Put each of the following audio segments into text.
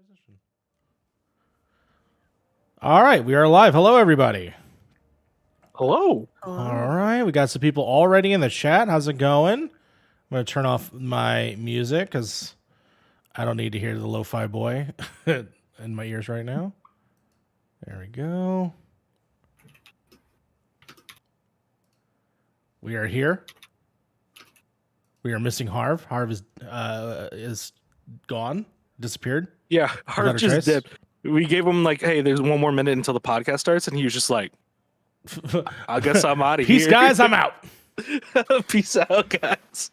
transition. All right, we are live. Hello, everybody. Hello. All right, we got some people already in the chat. How's it going? I'm going to turn off my music because I don't need to hear the lo-fi boy in my ears right now. There we go. We are here. We are missing Harv. Harv is gone, disappeared. Yeah, Harv just dipped. We gave him like, hey, there's one more minute until the podcast starts, and he was just like, I guess I'm out of here. Peace, guys. I'm out. Peace out, guys.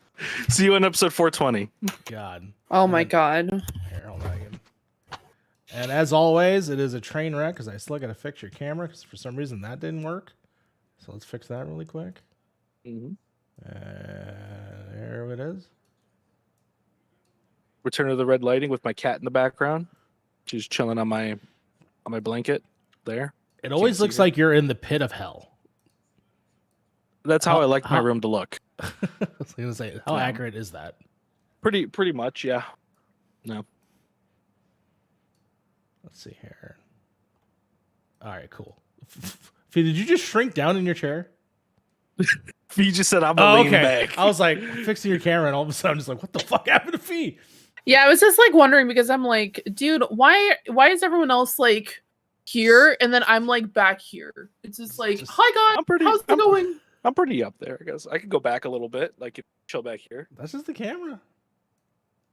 See you in episode 420. God. Oh my God. Here, hold on again. And as always, it is a train wreck because I still got to fix your camera because for some reason that didn't work. So let's fix that really quick. Mm-hmm. There it is. Return of the red lighting with my cat in the background. She's chilling on my blanket there. It always looks like you're in the pit of hell. That's how I like my room to look. I was going to say, how accurate is that? Pretty much, yeah. No. Let's see here. All right, cool. Fee, did you just shrink down in your chair? Fee just said I'm a lean back. I was like fixing your camera, and all of a sudden I'm just like, what the fuck happened to Fee? Yeah, I was just like wondering because I'm like, dude, why is everyone else like here and then I'm like back here? It's just like, hi guys, how's it going? I'm pretty up there, I guess. I could go back a little bit, like chill back here. That's just the camera.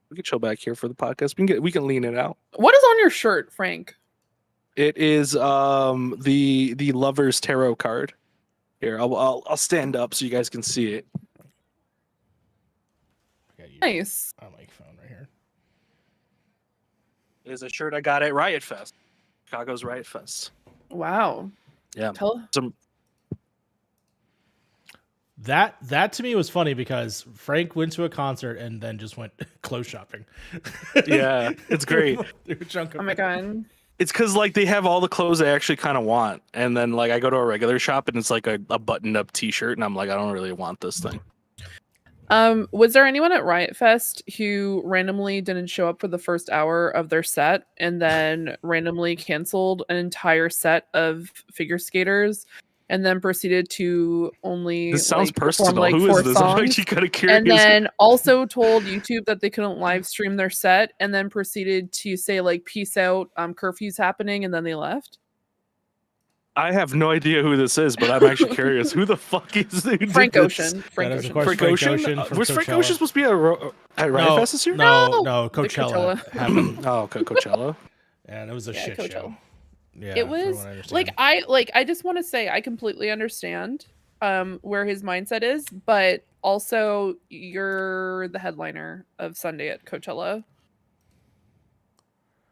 We could chill back here for the podcast. We can lean it out. What is on your shirt, Frank? It is the Lover's Tarot card. Here, I'll stand up so you guys can see it. Nice. On my phone right here. It is a shirt I got at Riot Fest, Chicago's Riot Fest. Wow. Yeah. That to me was funny because Frank went to a concert and then just went clothes shopping. Yeah, it's great. Oh my God. It's because like they have all the clothes I actually kind of want, and then like I go to a regular shop and it's like a buttoned up T-shirt, and I'm like, I don't really want this thing. Was there anyone at Riot Fest who randomly didn't show up for the first hour of their set and then randomly canceled an entire set of figure skaters and then proceeded to only this sounds perform, personal. like, Who 4 is this? songs, I'm actually kind of curious. and then also told YouTube that they couldn't live stream their set and then proceeded to say like peace out, curfew's happening, and then they left? I have no idea who this is, but I'm actually curious. Who the fuck is this? Frank Ocean. Frank Ocean. Frank Ocean? Was Frank Ocean supposed to be at Riot Fest this year? No, Coachella. Oh, Coachella. And it was a shit Coachella. show. Yeah, it was I just want to say I completely understand where his mindset is, but also you're the headliner of Sunday at Coachella.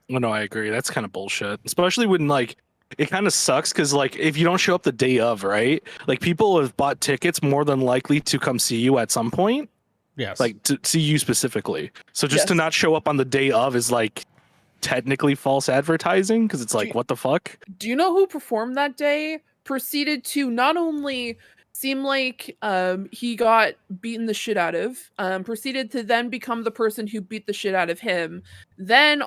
No, I agree. That's kind of bullshit, especially when like it kind of sucks because like if you don't show up the day of, right? Like people have bought tickets more than likely to come see you at some point. Yes, like to see you specifically. So just to not show up on the day of is like technically false advertising because it's like, what the fuck? Do you know who performed that day? Proceeded to not only seem like he got beaten the shit out of, proceeded to then become the person who beat the shit out of him, then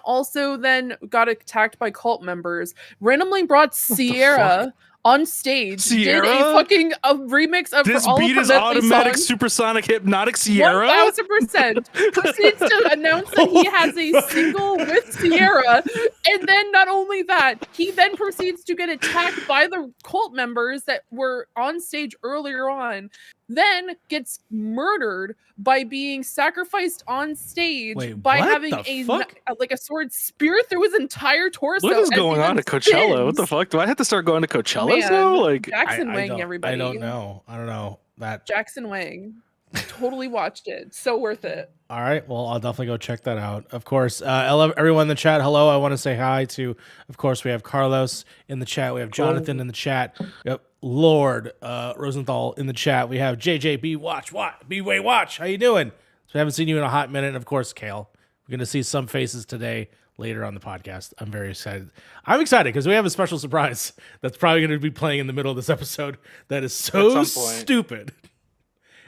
got attacked by cult members, randomly brought Sierra on stage, did a remix of this for all beat of is the automatic songs. Supersonic Hypnotic Sierra 1000% proceeds to announce that he has a single with Sierra, and then not only that, he then proceeds to get attacked by the cult members that were on stage earlier on, then gets murdered by being sacrificed on stage by having a sword spear through his entire torso. What is going on at Coachella? What the fuck? Do I have to start going to Coachella now? Like Jackson Wang, everybody. I don't know that Jackson Wang. Totally watched it. So worth it. All right. Well, I'll definitely go check that out. Of course, everyone in the chat, hello. I want to say hi to, of course, we have Carlos in the chat. We have Jonathan in the chat. Yep. Lord Rosenthal in the chat. We have JJB Watch. How you doing? So we haven't seen you in a hot minute. And of course, Kale. We're going to see some faces today later on the podcast. I'm very excited. I'm excited because we have a special surprise that's probably going to be playing in the middle of this episode that is so stupid.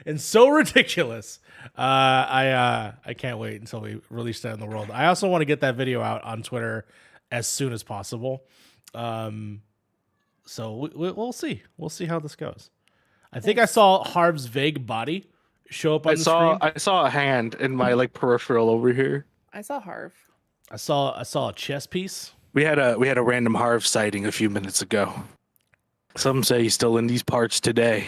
and so ridiculous. I can't wait until we release that in the world. I also want to get that video out on Twitter as soon as possible. So we'll see. We'll see how this goes. I think I saw Harv's vague body show up on the screen. I saw a hand in my like peripheral over here. I saw Harv. I saw a chess piece. We had a random Harv sighting a few minutes ago. Some say he's still in these parts today.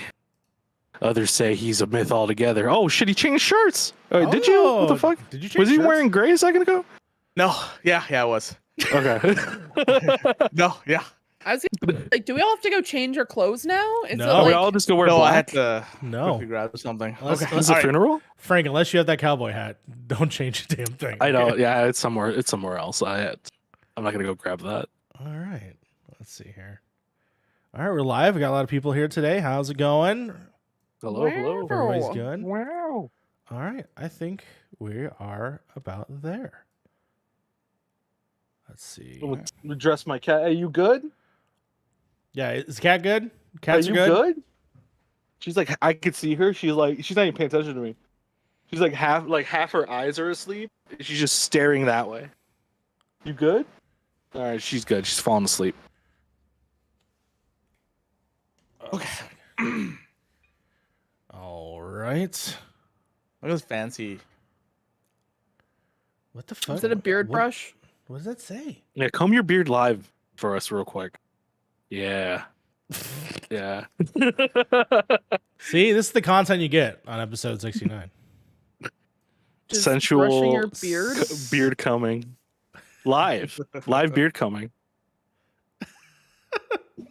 Others say he's a myth altogether. Oh shit, he changed shirts. Did you? What the fuck? Did you change Was he shirts? wearing gray a second ago? No, yeah, I was. Okay. No, yeah. I was like, do we all have to go change our clothes now? Is No. we like, all just go wear No, I had black. to No. quickly grab something. Unless- Okay. Is it a All right. funeral? Frank, unless you have that cowboy hat, don't change a damn thing. I know. okay? Yeah, it's somewhere. It's somewhere else. I'm not gonna go grab that. All right. Let's see here. All right, we're live. We got a lot of people here today. How's it going? Hello, hello. Everybody's good. Wow. All right. I think we are about there. Let's see. Dress my cat. Are you good? Yeah, is cat good? Cats are are you good? good? She's like, I could see her. She's not even paying attention to me. She's like half her eyes are asleep. She's just staring that way. You good? All right, she's good. She's falling asleep. Okay. All right. Look at this fancy. What the fuck? is it a beard What- brush? What does that say? Yeah, comb your beard live for us real quick. Yeah. Yeah. See, this is the content you get on episode 69. Just Sensual brushing your beard? beard combing. Live beard combing.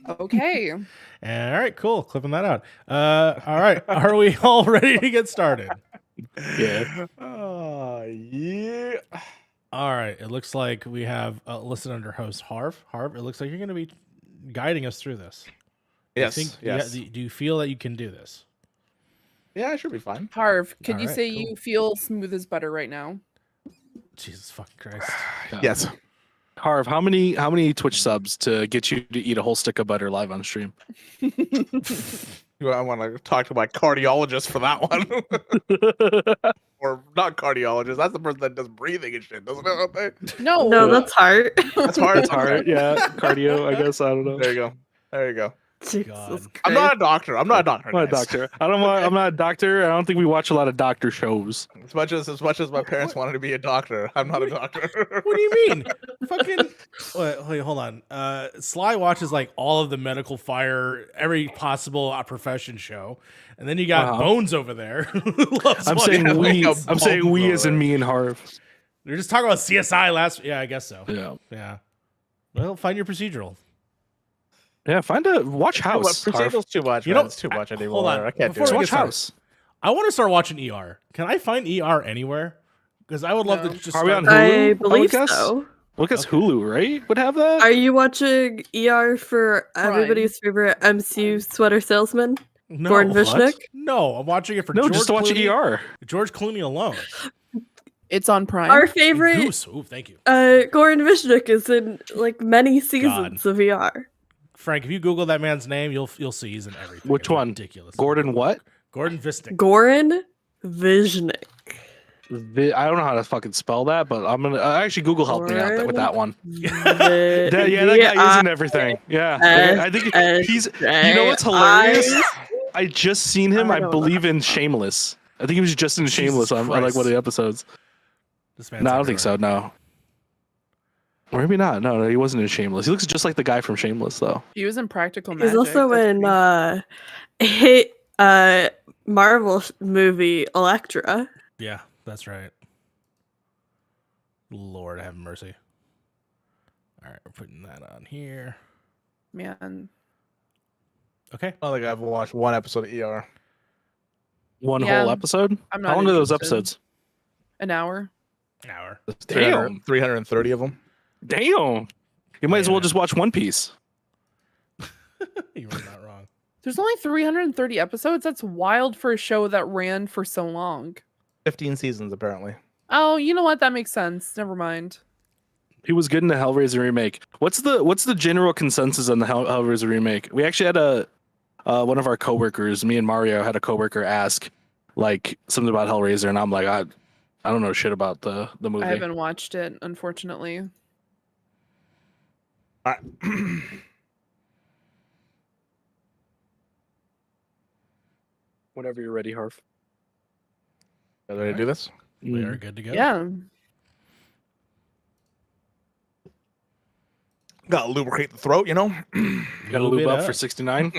Okay. All right, cool. Clipping that out. All right. Are we all ready to get started? Yeah. Oh, yeah. All right. It looks like we have listed under host Harv. Harv, it looks like you're going to be guiding us through this. Yes. Do you feel that you can do this? Yeah, I should be fine. Harv, could All you right, say cool. you feel smooth as butter right now? Jesus fucking Christ. Yes. Harv, how many Twitch subs to get you to eat a whole stick of butter live on stream? I want to talk to my cardiologist for that one. Or not cardiologist. That's the person that does breathing and shit, doesn't it? No. No, that's heart. That's hard. It's hard. Yeah. Cardio, I guess. I don't know. There you go. There you go. Jesus God. Christ. I'm not a doctor. I'm not a doctor. I'm not a guys. doctor. I'm not a doctor. I don't think we watch a lot of doctor shows. As much as my parents wanted to be a doctor, I'm not a doctor. What do you mean? Fucking wait, hold on. Sly watches like all of the medical fire, every possible profession show, and then you got Uh-huh. Bones over there. who loves I'm watching- saying we. like a I'm saying we bummer. as in me and Harv. We were just talking about CSI last. Yeah, I guess so. Yeah. Yeah. Well, find your procedural. Yeah. Watch House. Harv. Procedural's too much. You Man. know, It's too much anymore. hold on. I can't do Before Just we it. watch get started. House. I want to start watching ER. Can I find ER anywhere? Because I would love No. to just. Are we start- on Hulu? I would believe guess? so. Look, it's Okay. Hulu, right? Would have that. Are you watching ER for everybody's favorite MCU sweater salesman? No, Gordon what? Vishnick? No, I'm watching it for No, George just to watch Clooney, ER. George Clooney alone. It's on Prime. Our And favorite Goose. Ooh, thank you, Gordon Vishnick is in like many seasons of ER. Frank. If you Google that man's name, you'll see he's in everything. Which It's one? Ridiculous. Gordon what? Gordon Vishnick. Gordon Vishnick. I don't know how to fucking spell that, but I'm gonna actually Google help me out with that one. The- That guy is in everything. Yeah, I think he's. You know what's hilarious? I just seen him. I I don't believe in Shameless. I think he was just in Shameless on like Christ. one of the episodes. This man's No, I don't think everywhere. so. No, or maybe not. No, he wasn't in Shameless. He looks just like the guy from Shameless, though. He was in Practical Magic. He's also That's in pretty- hit Marvel movie Elektra. Yeah, that's right. Lord have mercy. All right, we're putting that on here. Man. Okay. I don't think I've watched one episode of ER. One Yeah. whole episode. I'm not How long are those interested. episodes? An hour. An hour. There's Damn. 330 of them. Damn. You might as well Yeah. just watch One Piece. You were not wrong. There's only 330 episodes. That's wild for a show that ran for so long. 15 seasons apparently. Oh, you know what? That makes sense. Never mind. He was good in the Hellraiser remake. What's the general consensus on the Hellraiser remake? We actually had one of our coworkers, me and Mario had a coworker ask like something about Hellraiser, and I'm like, I don't know shit about the movie. I haven't watched it, unfortunately. All right. Whenever you're ready, Harv. You ready to do this? We are good to go. Yeah. Gotta lubricate the throat, you know? Got to Lube lube it up up. for 69.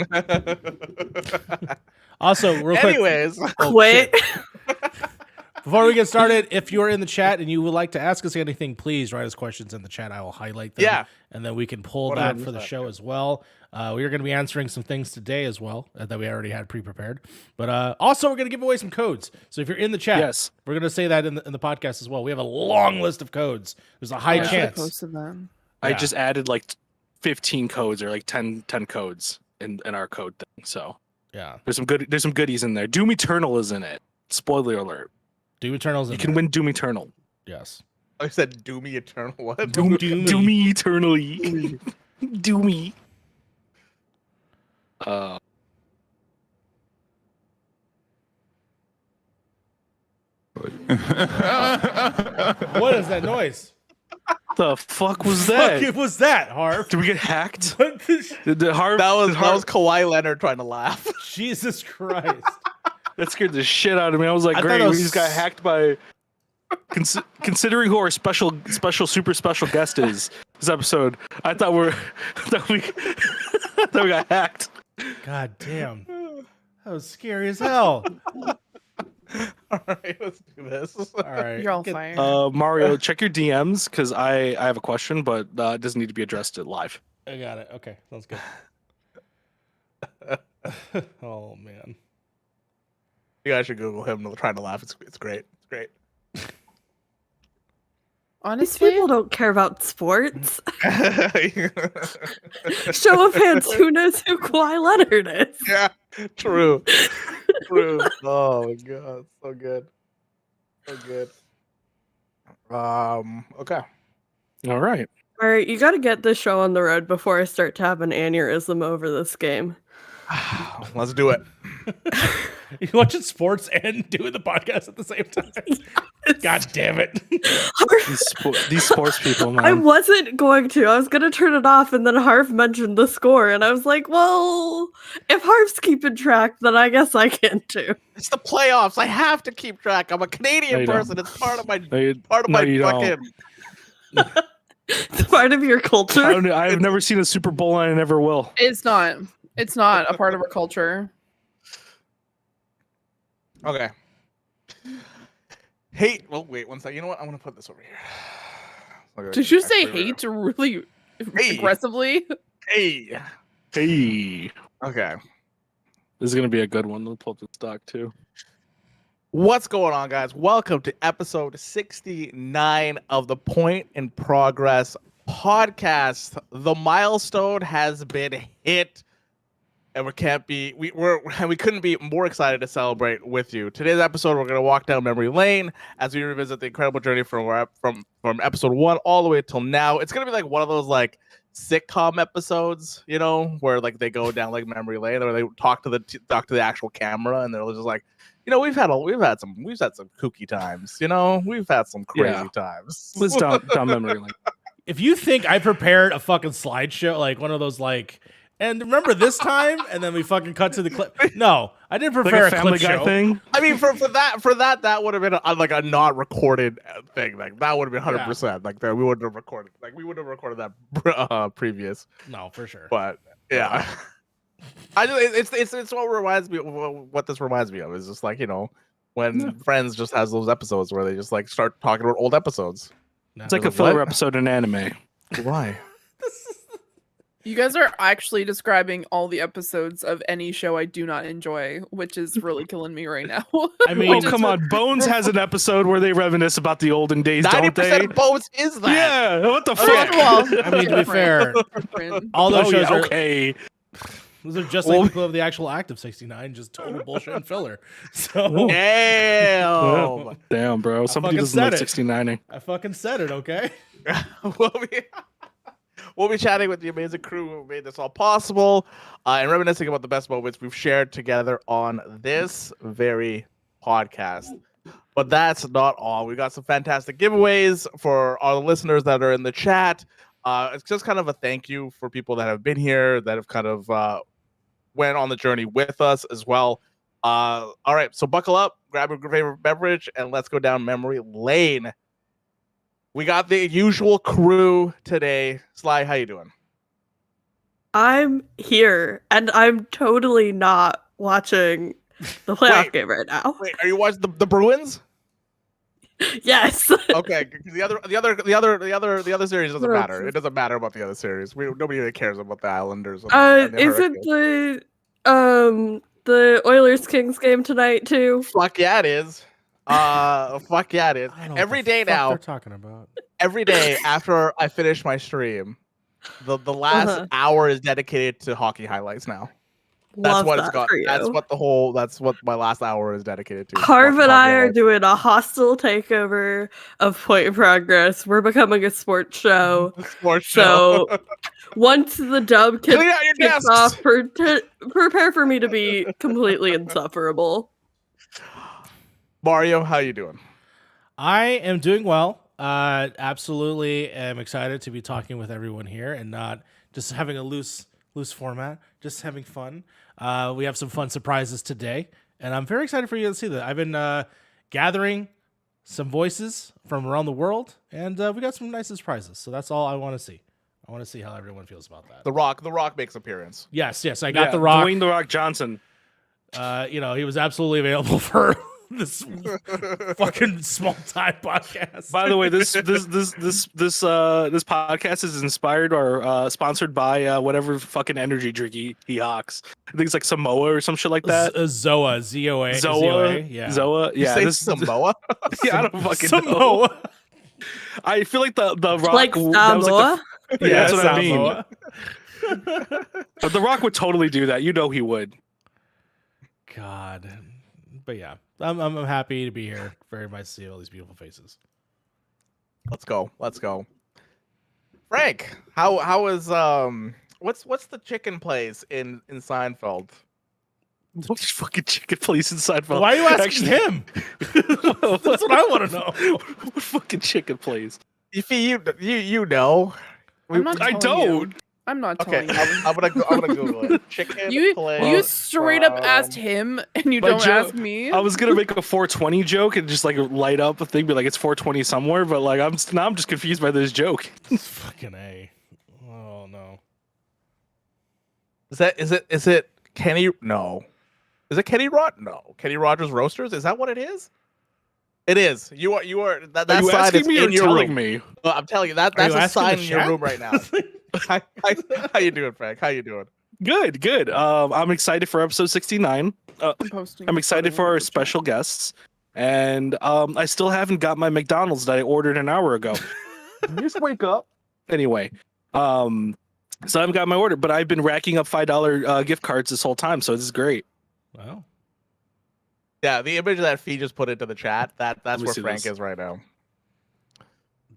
Also, real quick, Anyways. Wait. before we get started, if you're in the chat and you would like to ask us anything, please write us questions in the chat. I will highlight them. Yeah. And then we can pull that for the 100%, show as well. We are going to be answering some things today as well that we already had pre-prepared. But also, we're going to give away some codes. So if you're in the chat, Yes. we're going to say that in the podcast as well. We have a long list of codes. There's a high I chance. posted them. I Yeah. just added like 15 codes or like 10 codes in our code thing. So Yeah. there's some goodies in there. Doom Eternal is in it. Spoiler alert. Doom Eternal's in You can there. win Doom Eternal. Yes. I said Doomy Eternal. What? Doom me eternally. Do me. What is that noise? The fuck was Fuck that? it was that, Harv? Did we get hacked? What the Did Harv? That was did Harv- Kawhi Leonard trying to laugh. Jesus Christ. that scared the shit out of me. I was like, I thought great, it we was- just got hacked by. Considering who our super special guest is this episode, I thought we got hacked. God damn. That was scary as hell. All right, let's do this. All right. You're all Get- fired. Mario, check your DMs because I have a question, but it doesn't need to be addressed live. I got it. Okay. Sounds good. Oh, man. You guys should Google him trying to laugh. It's great. It's great. These Honestly, people don't care about sports. Show of hands, who knows who Kawhi Leonard is? Yeah, true. True. Oh my god, so good. So good. Okay. All right. All right, you got to get this show on the road before I start to have an aneurysm over this game. Let's do it. You watching sports and doing the podcast at the same time? God damn it. These sports people, man. I wasn't going to. I was going to turn it off, and then Harv mentioned the score, and I was like, well, if Harv's keeping track, then I guess I can too. It's the playoffs. I have to keep track. I'm a No, Canadian you don't. person. It's part of my No, you fucking. don't. It's part of your culture. I've never seen a Super Bowl and I never will. it's not. It's not a part of our culture. Okay. Hate. Well, wait one second. You know what? I'm gonna put this over here. Okay, Did you say actually, hate really Hey. aggressively? Hey. Hey, Okay. this is gonna be a good one. Let's pull up the stock too. What's going on, guys? Welcome to episode 69 of the Point in Progress podcast. The milestone has been hit, and we couldn't be more excited to celebrate with you. Today's episode, we're going to walk down memory lane as we revisit the incredible journey from episode 1 all the way till now. It's going to be like one of those like sitcom episodes, you know, where like they go down like memory lane, or they talk to the actual camera, and they're just like, you know, we've had some kooky times, you know, we've had some crazy times. Let's down memory lane. If you think I prepared a fucking slideshow, like one of those like, and remember this time, and then we fucking cut to the clip. No, I didn't prepare Like a a Family clip Guy show. thing. I mean, for that would have been like a not recorded thing. Like that would have been 100%. Like that we wouldn't have recorded. Like we would have recorded that previous. No, for sure. But yeah, I just it's what reminds me. What this reminds me of is just like, you know, when Friends just has those episodes where they just like start talking about old episodes. It's like a What? filler episode in anime. Why? You guys are actually describing all the episodes of any show I do not enjoy, which is really killing me right now. I mean, Oh, come on. Bones has an episode where they reminisce about the olden days, 90% don't they? of Bones is that. Yeah, what the Okay, fuck? well, I mean, to be fair, different. all those Oh, shows yeah, are okay. those are just like the clip of the actual act of 69, just total bullshit and filler. So Damn. Damn, bro. Somebody fucking doesn't like said it. 69ing. I fucking said it, okay? We'll be chatting with the amazing crew who made this all possible, and reminiscing about the best moments we've shared together on this very podcast. But that's not all. We got some fantastic giveaways for our listeners that are in the chat. It's just kind of a thank you for people that have been here, that have kind of went on the journey with us as well. All right, so buckle up, grab your favorite beverage, and let's go down memory lane. We got the usual crew today. Sly, how you doing? I'm here, and I'm totally not watching the playoff Wait. game right now. Wait, are you watching the Bruins? Yes. Okay, 'cause the other series doesn't matter. It doesn't matter about the other series. Nobody really cares about the Islanders. And the Isn't Hurricanes. the Oilers Kings game tonight too? Fuck yeah, it is. Fuck yeah, it is. I don't know Every what the day fuck now. they're talking about. Every day after I finish my stream, the last hour is dedicated to hockey highlights now. That's Love what it's that got. for you. That's what my last hour is dedicated to. Harv and Hockey I are highlights. doing a hostile takeover of Point of Progress. We're becoming a sports show. Sports show. So once the dub Clean out your kicks desks. off, prepare for me to be completely insufferable. Mario, how you doing? I am doing well. Absolutely am excited to be talking with everyone here and not just having a loose format, just having fun. We have some fun surprises today, and I'm very excited for you to see that. I've been gathering some voices from around the world, and we got some nice surprises. So that's all I want to see. I want to see how everyone feels about that. The Rock makes appearance. Yes, I got The Rock. Dwayne The Rock Johnson. He was absolutely available for this fucking small time podcast. By the way, this podcast is inspired or sponsored by whatever fucking energy drink he hawks. I think it's like Samoa or some shit like that. Zoa, ZOA, Zoa, yeah. Zoa, You yeah. say This Samoa? yeah, I don't fucking know. Samoa. I feel like the Rock Like that was Samoa? yeah, that's what I mean. Samoa. But the Rock would totally do that. You know he would. God, but yeah, I'm happy to be here. Very nice to see all these beautiful faces. Let's go. Frank, how is what's the chicken place in Seinfeld? What fucking chicken place inside? Why are you asking him? That's what I want to know. What fucking chicken place? If you know. I'm not I telling you. don't. I'm not Okay, telling you. I'm gonna Google it. Chicken You place. straight up asked him, and you But don't Joe- ask me. I was gonna make a 420 joke and just like light up a thing, be like it's 420 somewhere, but like I'm just confused by this joke. Fucking A. Oh no. Is it Kenny? No. Is it Kenny No. Kenny Rogers Roasters? Is that what it is? It is. You are that Are you sign asking is me or in your telling room. me? Well, I'm telling you Are that's you a asking sign the in your chat? room right now. How you doing, Frank? How you doing? Good. I'm excited for episode 69. I'm excited for our special guests, and I still haven't got my McDonald's that I ordered an hour ago. Just wake up. Anyway, so I haven't got my order, but I've been racking up $5 gift cards this whole time, so this is great. Well, Yeah, the image that Fee just put into the chat, that's me where see Frank this. is right now.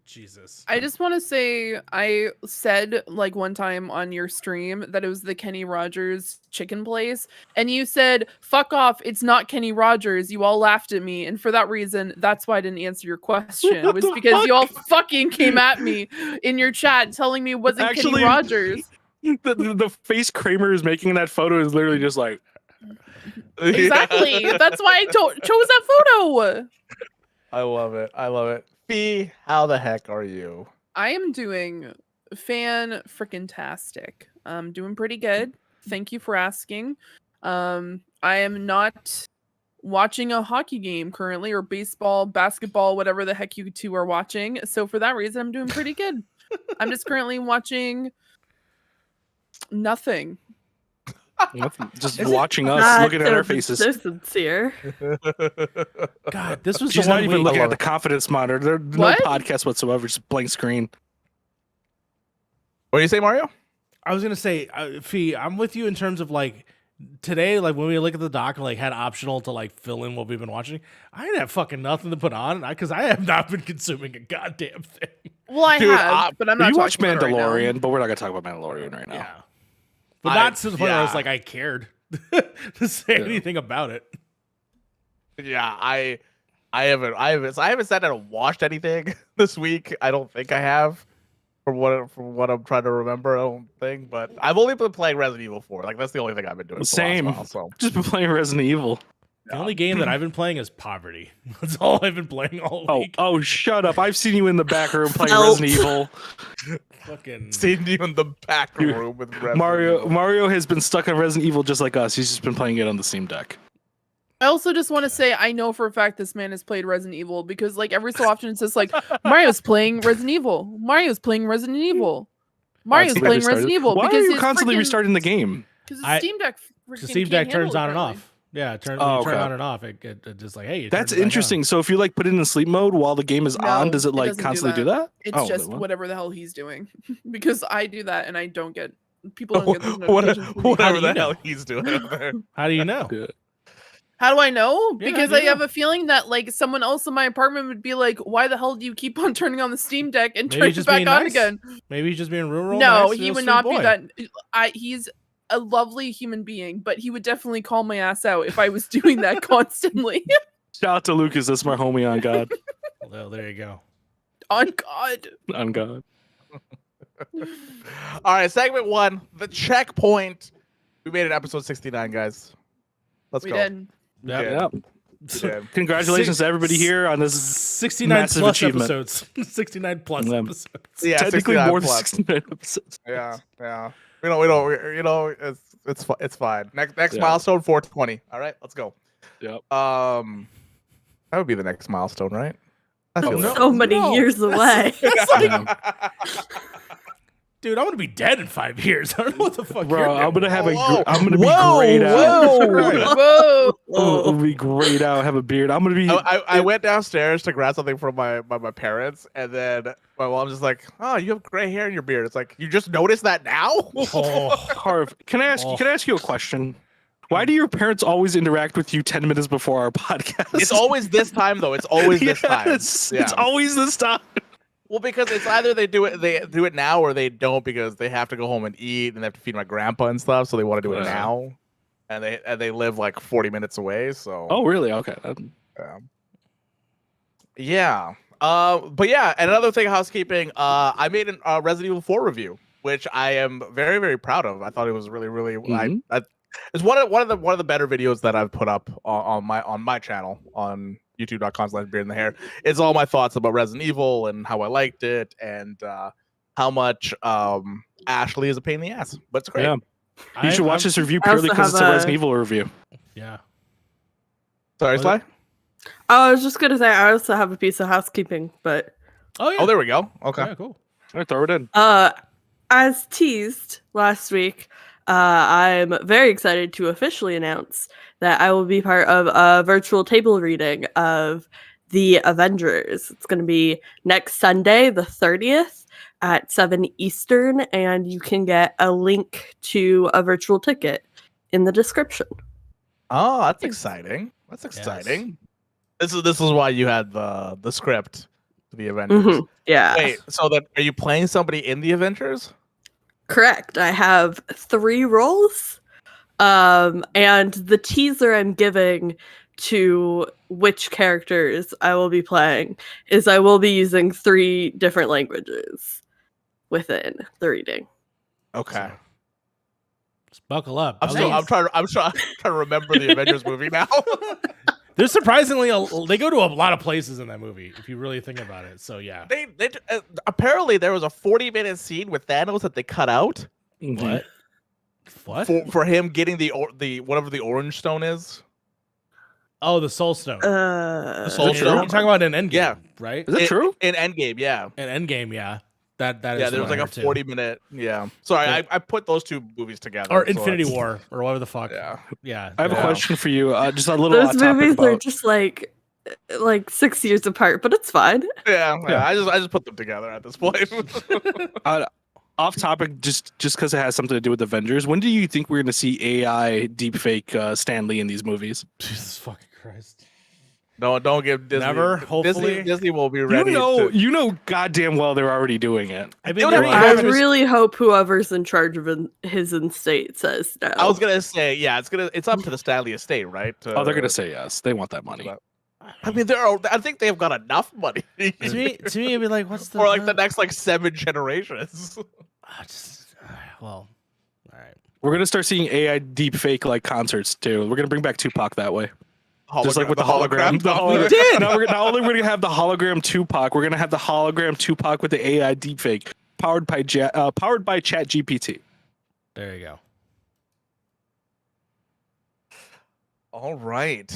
Jesus. I just want to say I said like one time on your stream that it was the Kenny Rogers chicken place, and you said, "Fuck off, it's not Kenny Rogers." You all laughed at me, and for that reason, that's why I didn't answer your question. It was because you all fucking came at me in your chat telling me it wasn't Actually, Kenny Rogers. The face Kramer is making in that photo is literally just like Exactly. That's why I chose that photo. I love it. Fee, how the heck are you? I am doing fan-frickin-tastic. I'm doing pretty good. Thank you for asking. I am not watching a hockey game currently, or baseball, basketball, whatever the heck you two are watching. So for that reason, I'm doing pretty good. I'm just currently watching nothing. just watching us, God, looking at our so faces. sincere. God, this was She's the not one even week. looking at the confidence monitor. There's no What? podcast whatsoever, just blank screen. What do you say, Mario? I was gonna say, Fee, I'm with you in terms of like today, like when we look at the doc and like had optional to like fill in what we've been watching. I didn't have fucking nothing to put on because I have not been consuming a goddamn thing. Well, I Dude, have, but I'm not You watch talking about it right now. Mandalorian, but we're not gonna talk about Mandalorian right now. Yeah, but not to the point where I was yeah. like I cared to say anything about it. Yeah, I haven't sat down and watched anything this week. I don't think I have. From what I'm trying to remember, I don't think. But I've only been playing Resident Evil 4. Like that's the only thing I've been doing. For Same. The last while, so. Just been playing Resident Evil. The only game that I've been playing is Poverty. That's all I've been playing all week. Oh, shut up! I've seen you in the back room playing Help. Resident Evil. Fucking Seen you in the back Dude, room with Resident Evil. Mario has been stuck on Resident Evil just like us. He's just been playing it on the Steam Deck. I also just want to say I know for a fact this man has played Resident Evil because like every so often it's just like Mario's playing Resident Evil. Mario's playing Resident Evil. Mario's Constantly playing restarted. Resident Evil Why because are you his constantly freaking- restarting the game? Because I- the Steam Deck the freaking Steam can't Deck turns handle it on and apparently. off. Yeah, turn okay. on and off. It just like hey. It That's turns back interesting. So if you like put it in sleep mode while the game is No, on, does it it like doesn't do constantly do that. that? It's Oh, just well. whatever the hell he's doing because I do that and I don't get people don't get those Whatever notifications. from me. How whatever do the you know? hell he's doing over there. on. How do you know? Yeah. How do I know? Yeah, Because how do I you have know? a feeling that like someone else in my apartment would be like, "Why the hell do you keep on turning on the Steam Deck and Maybe turning he's it just back being on nice. again?" Maybe he's just being real No, nice, he real would sweet not boy. be that. He's a lovely human being, but he would definitely call my ass out if I was doing that constantly. Shout out to Lucas. That's my homie on God. Well, there you go. On God. On God. All right, segment 1, the checkpoint. We made it episode 69, guys. Let's We go. did. Yep. Yeah. Yep. We did. Congratulations to everybody here on this 69 massive plus achievement. episodes. 69 plus Yeah. episodes. Yeah, technically 69 more than plus. 69 episodes. Yeah. We don't. You know, it's fine. Next Yeah. milestone 420. All right, let's go. Yep. That would be the next milestone, right? I feel no. like- So many No. years away. Dude, I'm gonna be dead in 5 years. I don't know what the fuck. Bro, you're I'm gonna doing. have Whoa. I'm gonna be Whoa, grayed out. whoa. Whoa. Oh, it'll be grayed out. Have a beard. I'm gonna be. I went downstairs to grab something from my parents, and then my mom's just like, "Oh, you have gray hair in your beard." It's like, you just noticed that now? Oh, Harv, can I ask? Oh. Can I ask you a question? Why do your parents always interact with you 10 minutes before our podcast? It's always this time, though. It's always this time. Yes, Yeah. It's always this time. Well, because it's either they do it now, or they don't because they have to go home and eat and they have to feed my grandpa and stuff, so they want to do it Yeah. now. And they live like 40 minutes away, so Oh, really? Okay. yeah. But yeah, and another thing, housekeeping. I made a Resident Evil 4 review, which I am very, very proud of. I thought it was really, really. Mhm. It's one of the better videos that I've put up on my channel on YouTube.com/beardinthehair. It's all my thoughts about Resident Evil and how I liked it and how much Ashley is a pain in the ass, but it's great. Yeah. You should watch this review I also purely because it's a have a- Resident Evil review. Yeah. Sorry, What- Sly? I was just gonna say I also have a piece of housekeeping, but Oh yeah. Oh, there we go. Okay. Yeah, cool. All right, throw it in. as teased last week, I'm very excited to officially announce that I will be part of a virtual table reading of the Avengers. It's going to be next Sunday, the 30th at 7 Eastern, and you can get a link to a virtual ticket in the description. Oh, that's exciting. That's exciting. This is why you had the script for the Avengers. Mhm. Yeah. Wait, so then are you playing somebody in the Avengers? Correct. I have 3 roles. And the teaser I'm giving to which characters I will be playing is I will be using 3 different languages within the reading. Okay. Just buckle up. I'm trying to remember the Avengers movie now. There's surprisingly they go to a lot of places in that movie if you really think about it. So yeah. they apparently there was a 40-minute scene with Thanos that they cut out What? What? for him getting the whatever the orange stone is. Oh, the Soul Stone. The Soul You're Stone? talking about an Endgame, Yeah. right? Is that true? In Endgame, yeah. An Endgame, yeah. That is. Yeah, there was like a 40-minute. Yeah. Sorry, Yeah. I put those 2 movies together. or so Infinity that's- War or whatever the fuck. Yeah. Yeah. I have a Yeah. question for you. Just a little Those off topic movies are about. just like 6 years apart, but it's fine. Yeah. Yeah. I just put them together at this point. Off topic, just because it has something to do with Avengers. When do you think we're going to see AI deepfake Stan Lee in these movies? Jesus fucking Christ. Don't give Disney. Never, hopefully. Disney will be ready. You know, goddamn well they're already doing it. I mean, I really hope whoever's in charge of his estate says no. I was gonna say, yeah, it's up to the Stanley estate, right? Oh, they're gonna say yes. They want that money. I mean, I think they've got enough money. to me, it'd be like, what's the for like the next like 7 generations? Well, all right. We're gonna start seeing AI deepfake like concerts too. We're gonna bring back Tupac that way. Just like with the hologram. We did. Not only we're gonna have the hologram Tupac, we're gonna have the hologram Tupac with the AI deepfake powered by ChatGPT. There you go. All right.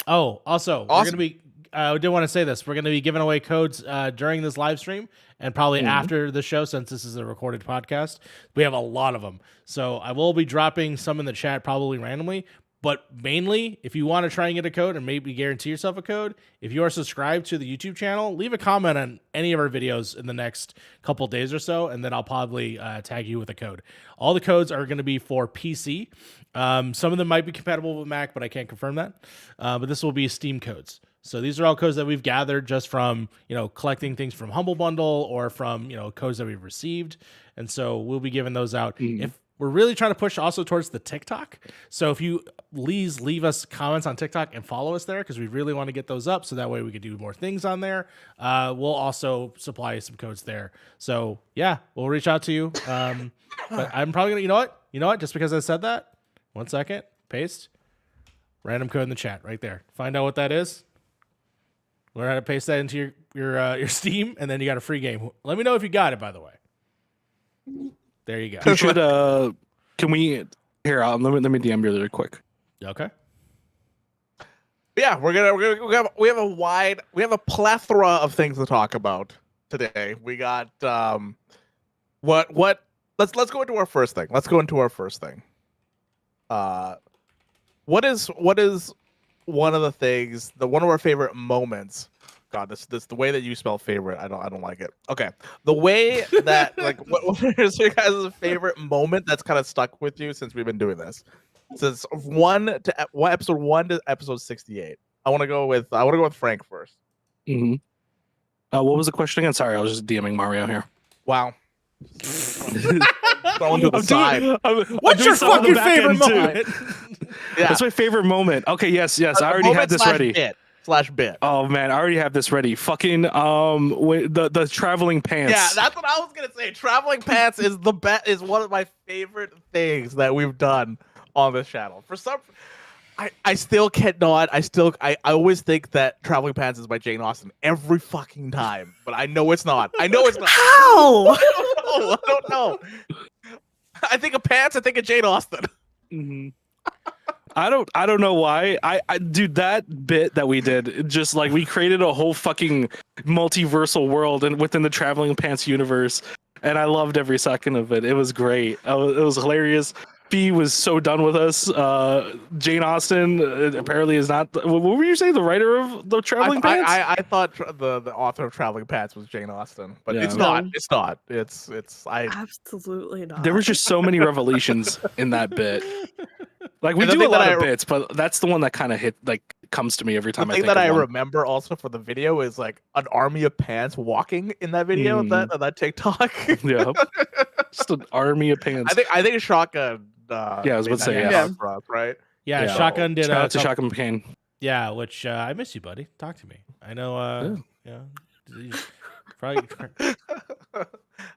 Oh, also, awesome. We're gonna be. I did want to say this. We're going to be giving away codes during this live stream and probably after the show, since this is a recorded podcast. We have a lot of them, so I will be dropping some in the chat probably randomly. But mainly, if you want to try and get a code and maybe guarantee yourself a code, if you are subscribed to the YouTube channel, leave a comment on any of our videos in the next couple days or so, and then I'll probably tag you with a code. All the codes are going to be for PC. Some of them might be compatible with Mac, but I can't confirm that. But this will be Steam codes. So these are all codes that we've gathered just from, collecting things from Humble Bundle or from, codes that we've received. And so we'll be giving those out. If we're really trying to push also towards the TikTok. So if you please leave us comments on TikTok and follow us there, because we really want to get those up. So that way we can do more things on there. We'll also supply some codes there. So yeah, we'll reach out to you. But I'm probably going to, you know what? Just because I said that, 1 second, paste, random code in the chat right there. Find out what that is. Learn how to paste that into your Steam, and then you got a free game. Let me know if you got it, by the way. There you go. We should, can we, here, let me DM you really quick. Okay. Yeah, we have a plethora of things to talk about today. We got, let's go into our first thing. What is one of the things, one of our favorite moments? God, this the way that you spell favorite, I don't like it. Okay, the way that what is your guys' favorite moment that's kind of stuck with you since we've been doing this, since episode 1 to episode 68? I want to go with Frank first. What was the question again? Sorry, I was just DMing Mario here. Wow. Throwing to the side. What's your fucking favorite moment? Yeah. That's my favorite moment. Okay, yes. I already had this ready. Bit. Oh man, I already have this ready. Fucking the traveling pants. Yeah, that's what I was gonna say. Traveling pants is one of my favorite things that we've done on this channel. For some, I still cannot. I always think that Traveling Pants is by Jane Austen every fucking time, but I know it's not. How? I don't know. I think of pants. I think of Jane Austen. Mm-hmm. I don't know why. I dude, that bit that we did, just like we created a whole fucking multiversal world and within the Traveling Pants universe, and I loved every second of it. It was great. It was hilarious. Fee was so done with us. Jane Austen apparently is not. What were you saying? The writer of the Traveling Pants? I thought the author of Traveling Pants was Jane Austen, but Yeah. it's not. It's not. It's Absolutely not. There was just so many revelations in that bit. Like we And the do a thing that lot of I- bits, but that's the one that kind of comes to me every time the I thing think that I of one. remember also for the video is like an army of pants walking in that video of that TikTok. Yeah, just an army of pants. I think Shotgun. Yeah, I was about to say, made yeah. that for us, right? Yeah, Yeah. Shotgun did Shout a out to couple- Shotgun McCain. Yeah, which I miss you, buddy. Talk to me. I know. You probably.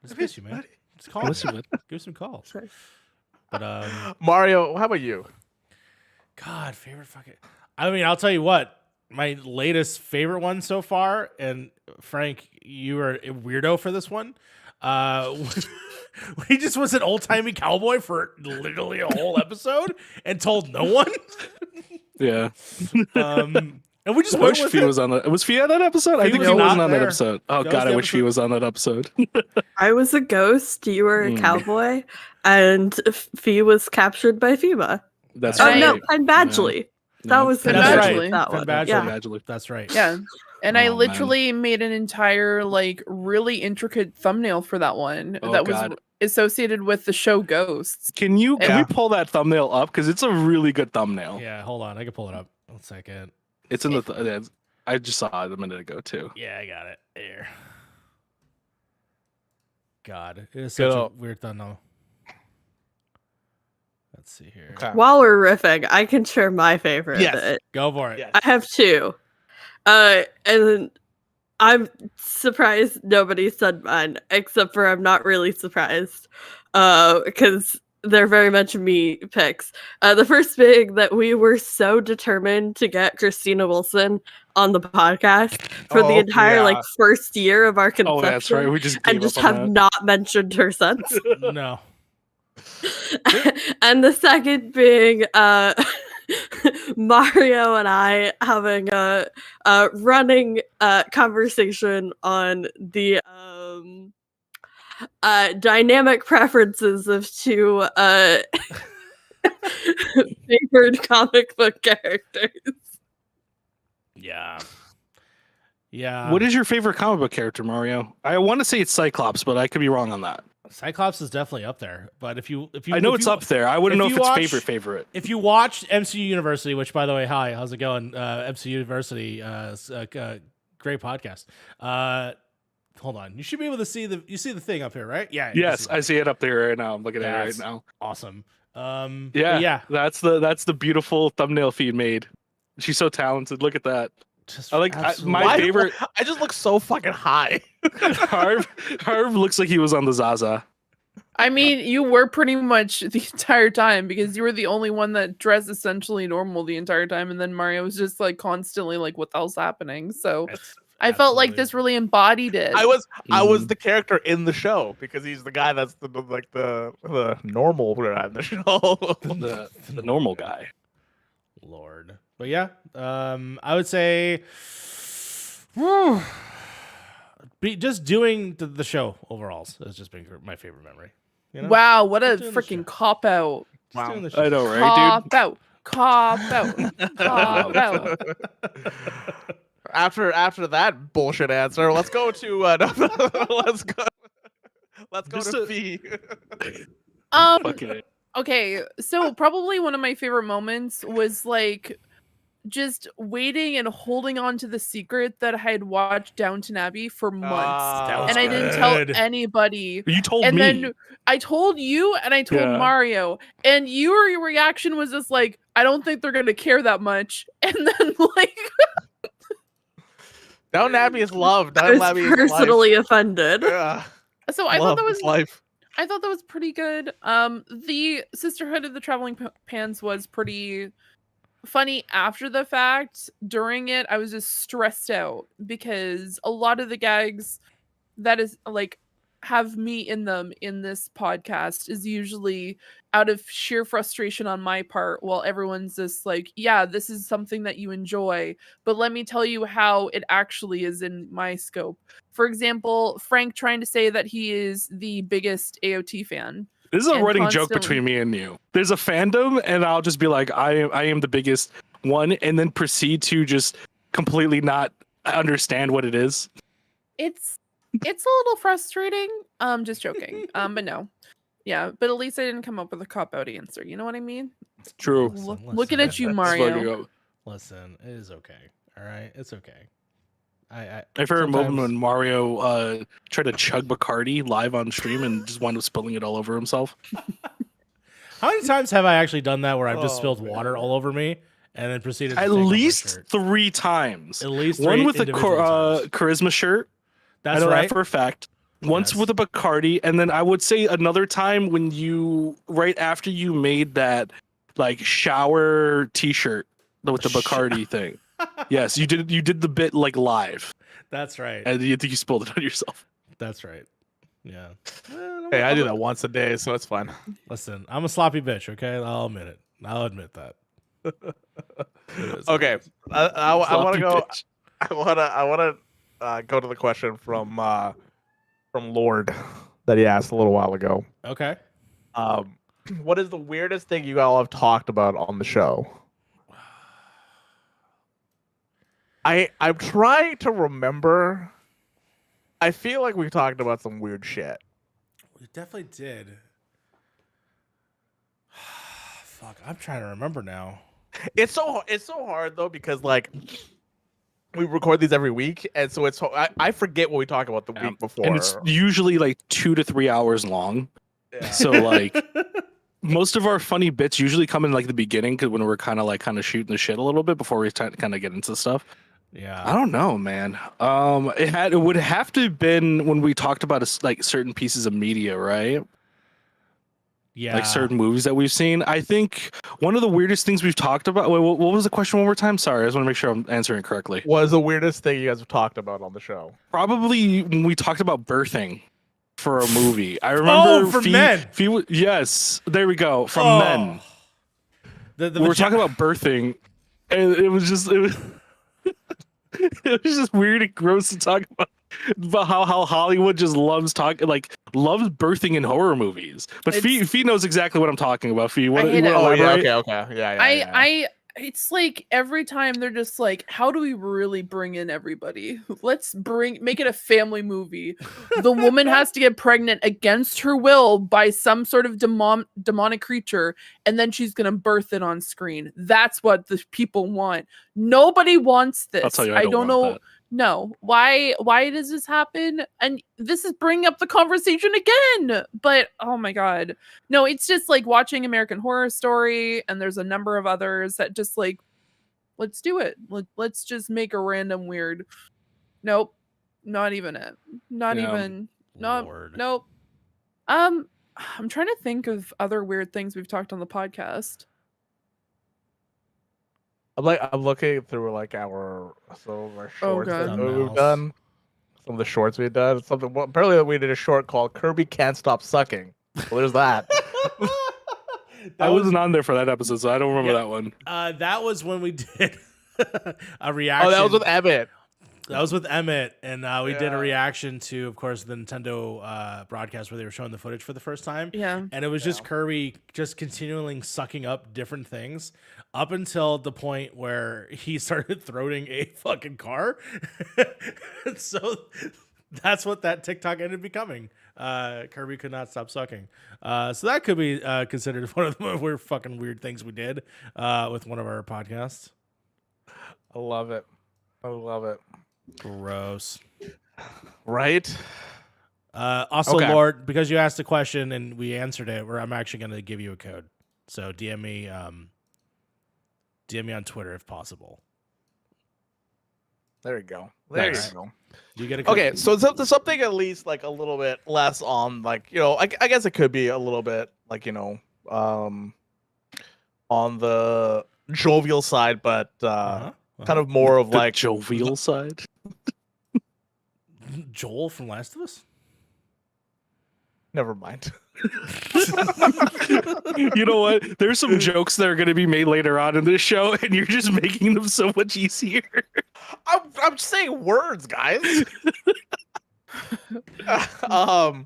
Just miss you, man. Just call. Miss you, bud. Give some calls. But Mario, how about you? God, favorite fucking. I mean, I'll tell you what. My latest favorite one so far, and Frank, you were a weirdo for this one. He just was an old timey cowboy for literally a whole episode and told no one. Yeah. And we just I went wish with Fee it. was on that. Was Fee on that episode? I Fee think was he not wasn't on that there. episode. Oh That was god, the I wish Fee episode. was on that episode. I was a ghost, you were a cowboy, and Fee was captured by FEMA. That's Oh right. no, Penn Badgley. That was the That's name right. of that Penn one. Badgley. Yeah. Badgley. That's right. Yeah. And I Oh, man. literally made an entire really intricate thumbnail for that one Oh, that God. was associated with the show Ghosts. Can we Yeah. pull that thumbnail up? Because it's a really good thumbnail. Yeah, hold on. I can pull it up. 1 second. It's in the. I just saw it a minute ago too. Yeah, I got it. Here. God, it is such a weird thumbnail. Let's see here. Okay. While we're riffing, I can share my favorite Yes. bit. Go for it. Yes. I have two. And I'm surprised nobody said mine, except for I'm not really surprised. Because they're very much me picks. The first being that we were so determined to get Christina Wilson on the podcast for the entire like first year of our conception. Oh, that's right. We just gave and just up on have that. not mentioned her since. No. And the second being Mario and I having a running conversation on the dynamic preferences of two favored comic book characters. Yeah. Yeah. What is your favorite comic book character, Mario? I want to say it's Cyclops, but I could be wrong on that. Cyclops is definitely up there, but if you I know it's up there. I wouldn't know if it's favorite. If you watched MCU University, which by the way, hi, how's it going? MCU University, great podcast. Hold on, you should be able to see the thing up here, right? Yeah. Yes, I see it up there right now. I'm looking at it right now. Awesome. Yeah. That's the beautiful thumbnail feed made. She's so talented. Look at that. Just I like absolutely- my favorite. I just look so fucking high. Harv looks like he was on the Zaza. I mean, you were pretty much the entire time because you were the only one that dressed essentially normal the entire time, and then Mario was just like constantly like, "What the hell's happening?" So It's I felt like absolutely- this really embodied it. I was the character in the show because he's the guy that's the normal guy in the show. The normal guy. Lord. But yeah, I would say just doing the show overalls has just been my favorite memory. You know? Wow, what a Just doing the show. freaking cop out! Just doing the show. I know, right, Cop out! Cop out! Cop out! After that bullshit answer, let's go to let's go Just to a- Fee. Fucking Okay, so probably one of my favorite moments was like just waiting and holding on to the secret that I had watched Downton Abbey for months. That was And I didn't tell good. anybody. You told And me. then I told you and I told Yeah. Mario. And your reaction was just like, I don't think they're gonna care that much. And then like Downton Abbey is love. I Downton was Abbey is personally offended. life. Yeah. so I Love thought that is was life. I thought that was pretty good. The Sisterhood of the Traveling Pants was pretty funny after the fact. During it, I was just stressed out because a lot of the gags that is like have me in them in this podcast is usually out of sheer frustration on my part, while everyone's just like, yeah, this is something that you enjoy, but let me tell you how it actually is in my scope. For example, Frank trying to say that he is the biggest AOT fan. This is a and running joke constantly- between me and you. There's a fandom, and I'll just be like, I am the biggest one, and then proceed to just completely not understand what it is. It's a little frustrating. Just joking. But no. Yeah, but at least I didn't come up with a cop-out answer. You know what I mean? True. Looking at you, Fucking Mario. up. Listen, it is okay. All right, it's okay. My favorite moment when Mario tried to chug Bacardi live on stream and just wound up spilling it all over himself. How many times have I actually done that where I've just Oh, spilled man. water all over me and then proceeded to At take off my least shirt? 3 times. At least One three with a individual times. charisma shirt. That's I know right. that for a fact. Once Yes. with a Bacardi, and then I would say another time when you right after you made that like shower T-shirt with the Bacardi thing. Yes, you did the bit like live, That's right. and you think you spilled it on yourself. That's right. Yeah. Hey, I do that once a day, so it's fine. Listen, I'm a sloppy bitch. Okay, I'll admit it. I'll admit that. It is what Okay, it is. I want to Sloppy go. bitch. I want to go to the question from Lord that he asked a little while ago. Okay. What is the weirdest thing you all have talked about on the show? I'm trying to remember. I feel like we talked about some weird shit. We definitely did. Fuck, I'm trying to remember now. It's so hard though because like we record these every week, and so I forget what we talk about the week before, and it's usually like 2 to 3 hours long. Yeah. So like most of our funny bits usually come in like the beginning, because when we're kind of shooting the shit a little bit before we kind of get into stuff. Yeah. I don't know, man. It would have to have been when we talked about like certain pieces of media, right? Yeah. Like certain movies that we've seen. I think one of the weirdest things we've talked about. Wait, what was the question one more time? Sorry, I just want to make sure I'm answering correctly. What is the weirdest thing you guys have talked about on the show? Probably when we talked about birthing for a movie. I remember for men. Yes, there we go. From men. We were talking about birthing, and it was it was just weird and gross to talk about how Hollywood just loves birthing in horror movies. But Fee knows exactly what I'm talking about. Fee, what? hate it. Oh yeah, okay, yeah. It's like every time they're just like, how do we really bring in everybody? Let's make it a family movie. The woman has to get pregnant against her will by some sort of demonic creature, and then she's gonna birth it on screen. That's what the people want. Nobody wants this. I'll tell you, I don't know. that. No, why does this happen? And this is bringing up the conversation again. But oh my god, no, it's just like watching American Horror Story, and there's a number of others that just like, let's do it. Let's just make a random weird. Nope, not even it. Not even. Lord. Nope. I'm trying to think of other weird things we've talked on the podcast. I'm looking through like some of our shorts that we've done. Some of the shorts we've done. Apparently we did a short called Kirby Can't Stop Sucking. Well, there's that. I wasn't on there for that episode, so I don't remember that one. That was when we did a reaction. Oh, that was with Emmett. That was with Emmett, and we did a reaction to, of course, the Nintendo broadcast where they were showing the footage for the first time. Yeah. And it was just Kirby just continually sucking up different things up until the point where he started throating a fucking car. So that's what that TikTok ended up becoming. Kirby could not stop sucking. So that could be considered one of the fucking weird things we did with one of our podcasts. I love it. Gross. Right? Also, Lord, because you asked a question and we answered it, I'm actually going to give you a code. So DM me on Twitter if possible. There you go. You get a code. Okay, so something at least like a little bit less on like, I guess it could be a little bit like, on the jovial side, but kind of more of like jovial side. Joel from Last of Us? Never mind. You know what? There's some jokes that are going to be made later on in this show, and you're just making them so much easier. I'm saying words, guys.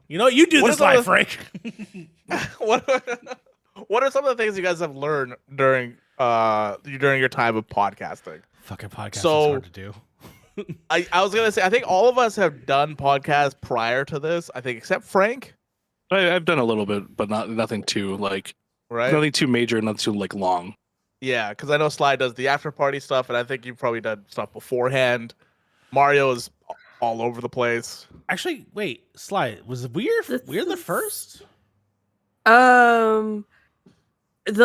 You do this live, Frank. What are some of the things you guys have learned during your time of podcasting? Fucking podcast is hard to do. I was gonna say I think all of us have done podcasts prior to this. I think except Frank. I've done a little bit, but nothing too nothing too major, nothing too like long. Yeah, because I know Sly does the after party stuff, and I think you've probably done stuff beforehand. Mario is all over the place. Actually, wait, Sly, was we're the first? The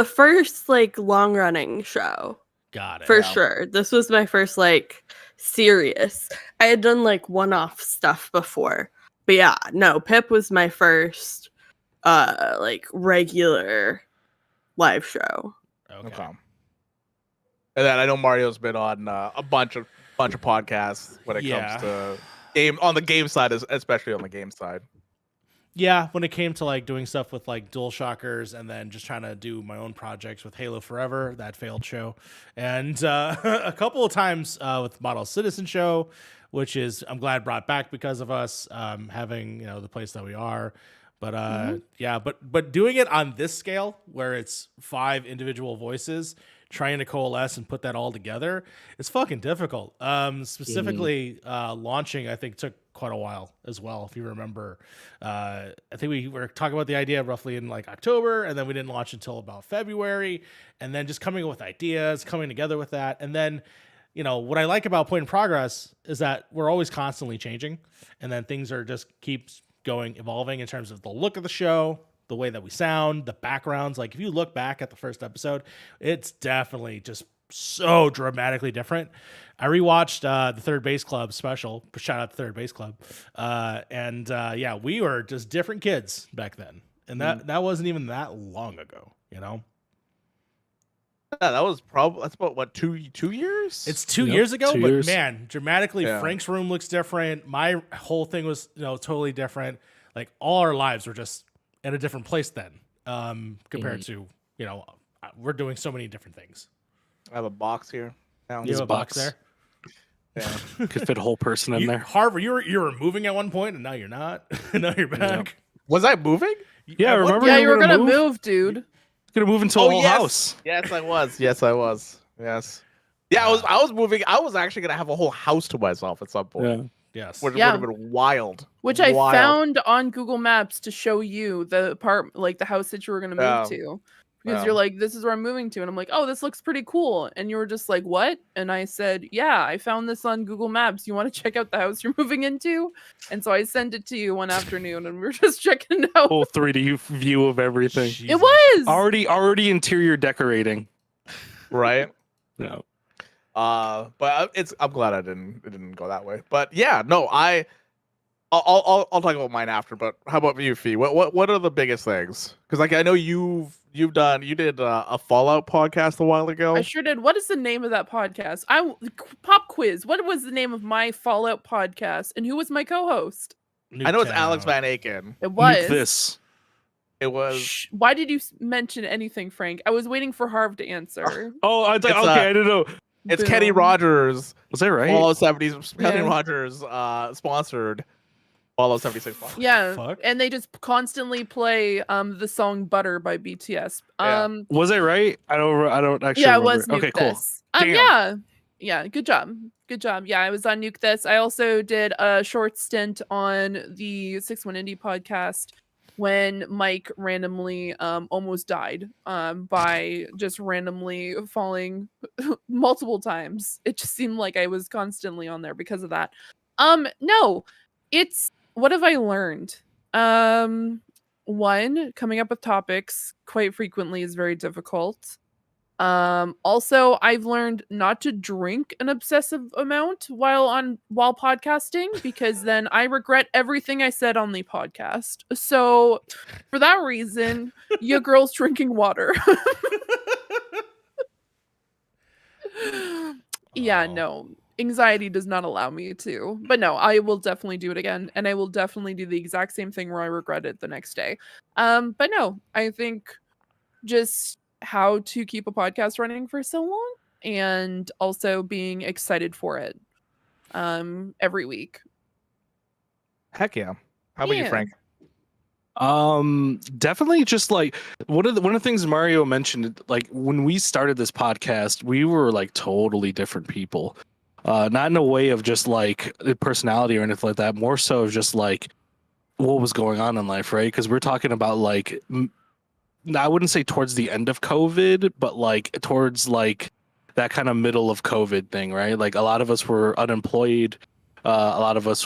first like long running show. Got it. For sure. This was my first like serious. I had done like one-off stuff before. But yeah, no, Pip was my first like regular live show. Okay. And then I know Mario's been on a bunch of podcasts when it comes to on the game side, especially on the game side. Yeah, when it came to like doing stuff with like Dual Shockers and then just trying to do my own projects with Halo Forever, that failed show, and a couple of times with Model Citizen Show, which is I'm glad brought back because of us having the place that we are. But but doing it on this scale where it's 5 individual voices trying to coalesce and put that all together, it's fucking difficult. Specifically, launching, I think, took quite a while as well. If you remember, I think we were talking about the idea roughly in like October, and then we didn't launch until about February, and then just coming up with ideas, coming together with that. And then, you know, what I like about Point in Progress is that we're always constantly changing, and then things are just keeps going, evolving in terms of the look of the show, the way that we sound, the backgrounds. Like if you look back at the first episode, it's definitely just so dramatically different. I rewatched the Third Base Club special. Shout out to Third Base Club. Yeah, we were just different kids back then, and that wasn't even that long ago. You know. Yeah, that's about what 2 years. It's 2 years ago, 2 but years. man, dramatically, Yeah. Frank's room looks different. My whole thing was, totally different. Like all our lives were just in a different place then, compared to, we're doing so many different things. I have a box here. Now. You have a box there? Yeah. Could fit a whole person in there. Harv, you were moving at one point, and now you're not. Now you're back. Was I moving? Yeah, At what- remember Yeah, you you were were gonna move, dude. Gonna move into a whole house. Yes, I was. Yes, I was. Yes. Yeah, I was moving. I was actually gonna have a whole house to myself at some point. Yeah. Yes. Which Yeah. would have been wild. Which I Wild. found on Google Maps to show you the part, like the house that you were gonna move Yeah. to. Because Yeah. you're like, this is where I'm moving to. And I'm like, oh, this looks pretty cool. And you were just like, what? And I said, yeah, I found this on Google Maps. You want to check out the house you're moving into? And so I sent it to you one afternoon and we were just checking it out. Whole 3D view of everything. Jesus. It was. Already interior decorating. Right? No. But I'm glad it didn't go that way. But yeah, no, I'll talk about mine after. But how about you, Fee? What are the biggest things? Because like I know you did a Fallout podcast a while ago. I sure did. What is the name of that podcast? Pop quiz. What was the name of my Fallout podcast? And who was my co-host? I know it's Nuketown. Alex Van Aken. It was. Nuke this. It was Shh. Why did you mention anything, Frank? I was waiting for Harv to answer. Oh, I thought, It's, okay, I didn't know. it's Kenny Boom. Rogers. Was that right? Fallout 70s. Kenny Yeah. Rogers sponsored Fallout 76. Yeah, Fuck? and they just constantly play the song "Butter" by BTS. Yeah. Was I right? I don't actually Yeah, it remember. was Nuke Okay, cool. This. Damn. Yeah, good job. Yeah, I was on Nuke This. I also did a short stint on the 6-1 Indie podcast when Mike randomly almost died by just randomly falling multiple times. It just seemed like I was constantly on there because of that. No, it's what have I learned? One, coming up with topics quite frequently is very difficult. Also, I've learned not to drink an obsessive amount while podcasting because then I regret everything I said on the podcast. So, for that reason, your girl's drinking water. Yeah, Oh. no. Anxiety does not allow me to. But no, I will definitely do it again. And I will definitely do the exact same thing where I regret it the next day. But no, I think just how to keep a podcast running for so long and also being excited for it every week. Heck yeah. How about you, Yeah. Frank? Definitely just like one of the things Mario mentioned, like when we started this podcast, we were like totally different people. Not in a way of just like personality or anything like that, more so of just like what was going on in life, right? Because we're talking about like I wouldn't say towards the end of COVID, but like towards like that kind of middle of COVID thing, right? Like a lot of us were unemployed. A lot of us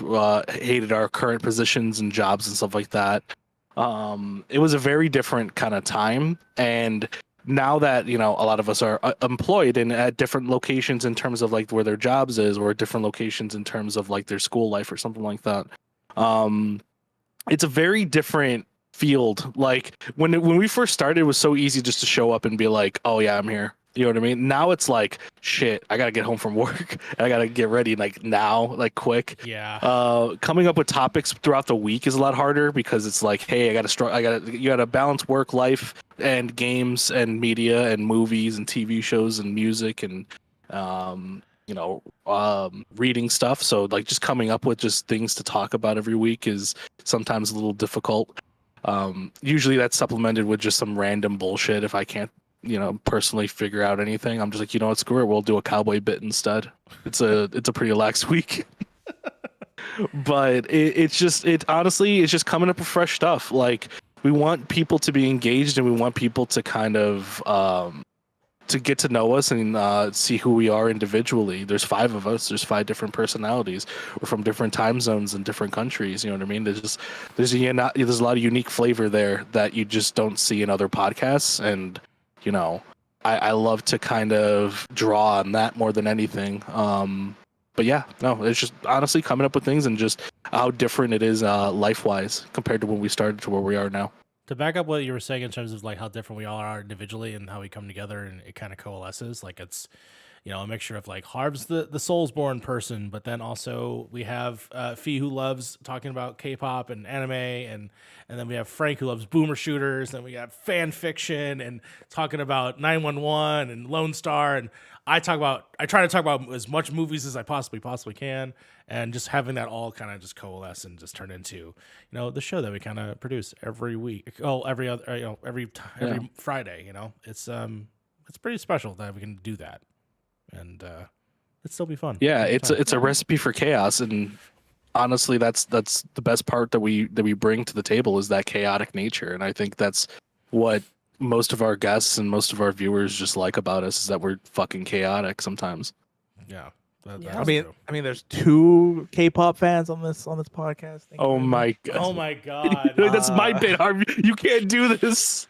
hated our current positions and jobs and stuff like that. It was a very different kind of time. And now that, a lot of us are employed and at different locations in terms of like where their jobs is or different locations in terms of like their school life or something like that. It's a very different field. Like when we first started, it was so easy just to show up and be like, oh yeah, I'm here. You know what I mean? Now it's like, shit, I gotta get home from work. I gotta get ready like now, like quick. Yeah. Coming up with topics throughout the week is a lot harder because it's like, hey, you gotta balance work life and games and media and movies and TV shows and music and reading stuff. So like just coming up with just things to talk about every week is sometimes a little difficult. Usually that's supplemented with just some random bullshit if I can't personally figure out anything, I'm just like, you know what, screw it, we'll do a cowboy bit instead. It's a pretty relaxed week. But it honestly, it's just coming up with fresh stuff. Like, we want people to be engaged, and we want people to kind of to get to know us and see who we are individually. There's 5 of us. There's 5 different personalities. We're from different time zones and different countries. You know what I mean? There's a lot of unique flavor there that you just don't see in other podcasts. And I love to kind of draw on that more than anything. But yeah, no, it's just honestly coming up with things and just how different it is life-wise compared to when we started to where we are now. To back up what you were saying in terms of like how different we all are individually and how we come together and it kind of coalesces, like it's, a mixture of like Harv's the Soulsborne person, but then also we have Fee who loves talking about K-pop and anime, and then we have Frank who loves boomer shooters, then we got fan fiction and talking about 911 and Lone Star, and I try to talk about as much movies as I possibly can, and just having that all kind of just coalesce and just turn into, the show that we kind of produce every week. Oh, every other, every Friday. It's pretty special that we can do that, and it'd still be fun. Yeah, it's a recipe for chaos, and honestly, that's the best part that we bring to the table is that chaotic nature, and I think that's what most of our guests and most of our viewers just like about us, is that we're fucking chaotic sometimes. Yeah. I mean, there's 2 K-pop fans on this podcast. Oh my god! Oh my god! That's my bit, Harv. You can't do this.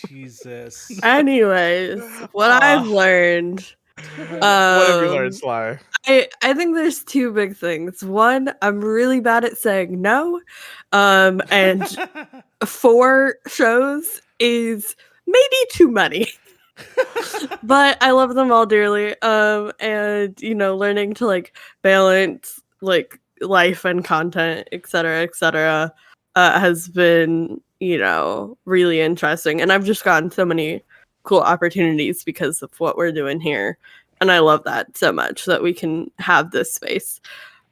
Jesus. Anyways, what I've learned. What have you learned, Sly? I think there's 2 big things. One, I'm really bad at saying no. And 4 shows is maybe too many. But I love them all dearly. And learning to like balance like life and content, etc., has been, really interesting. And I've just gotten so many cool opportunities because of what we're doing here. And I love that so much that we can have this space.